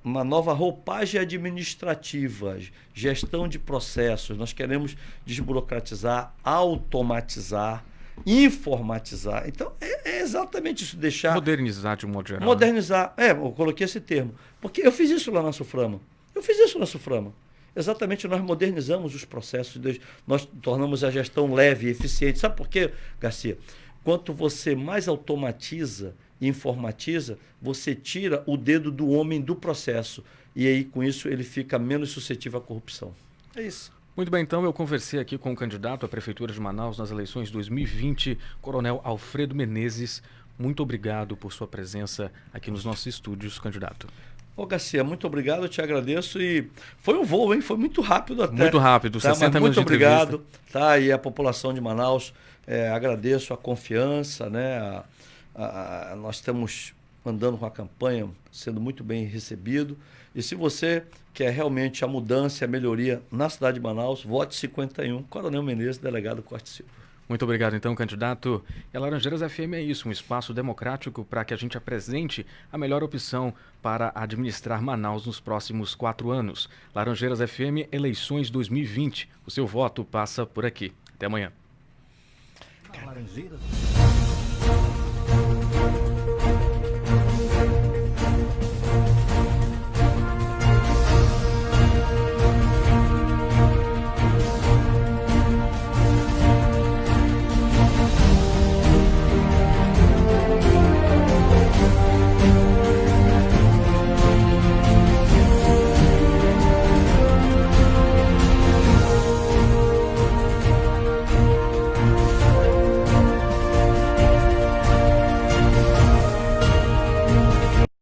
uma nova roupagem administrativa, gestão de processos. Nós queremos desburocratizar, automatizar, informatizar. Então, é exatamente isso, deixar... Modernizar de um modo geral. Modernizar. Eu coloquei esse termo. Porque eu fiz isso lá na Suframa. Exatamente, nós modernizamos os processos, nós tornamos a gestão leve e eficiente. Sabe por quê, Garcia? Quanto você mais automatiza e informatiza, você tira o dedo do homem do processo. E aí, com isso, ele fica menos suscetível à corrupção. É isso. Muito bem, então eu conversei aqui com o candidato à Prefeitura de Manaus nas eleições 2020, Coronel Alfredo Menezes. Muito obrigado por sua presença aqui nos nossos estúdios, candidato. Garcia, muito obrigado, eu te agradeço. E foi um voo, hein? Foi muito rápido até. Muito rápido, 60 minutos de entrevista. Muito obrigado. Tá? E a população de Manaus, agradeço a confiança, né? Nós estamos andando com a campanha, sendo muito bem recebido. E se você quer realmente a mudança e a melhoria na cidade de Manaus, vote 51, Coronel Menezes, delegado Costa Silva. Muito obrigado, então, candidato. E a Laranjeiras FM é isso, um espaço democrático para que a gente apresente a melhor opção para administrar Manaus nos próximos 4 anos. Laranjeiras FM, eleições 2020. O seu voto passa por aqui. Até amanhã. Laranjeiras.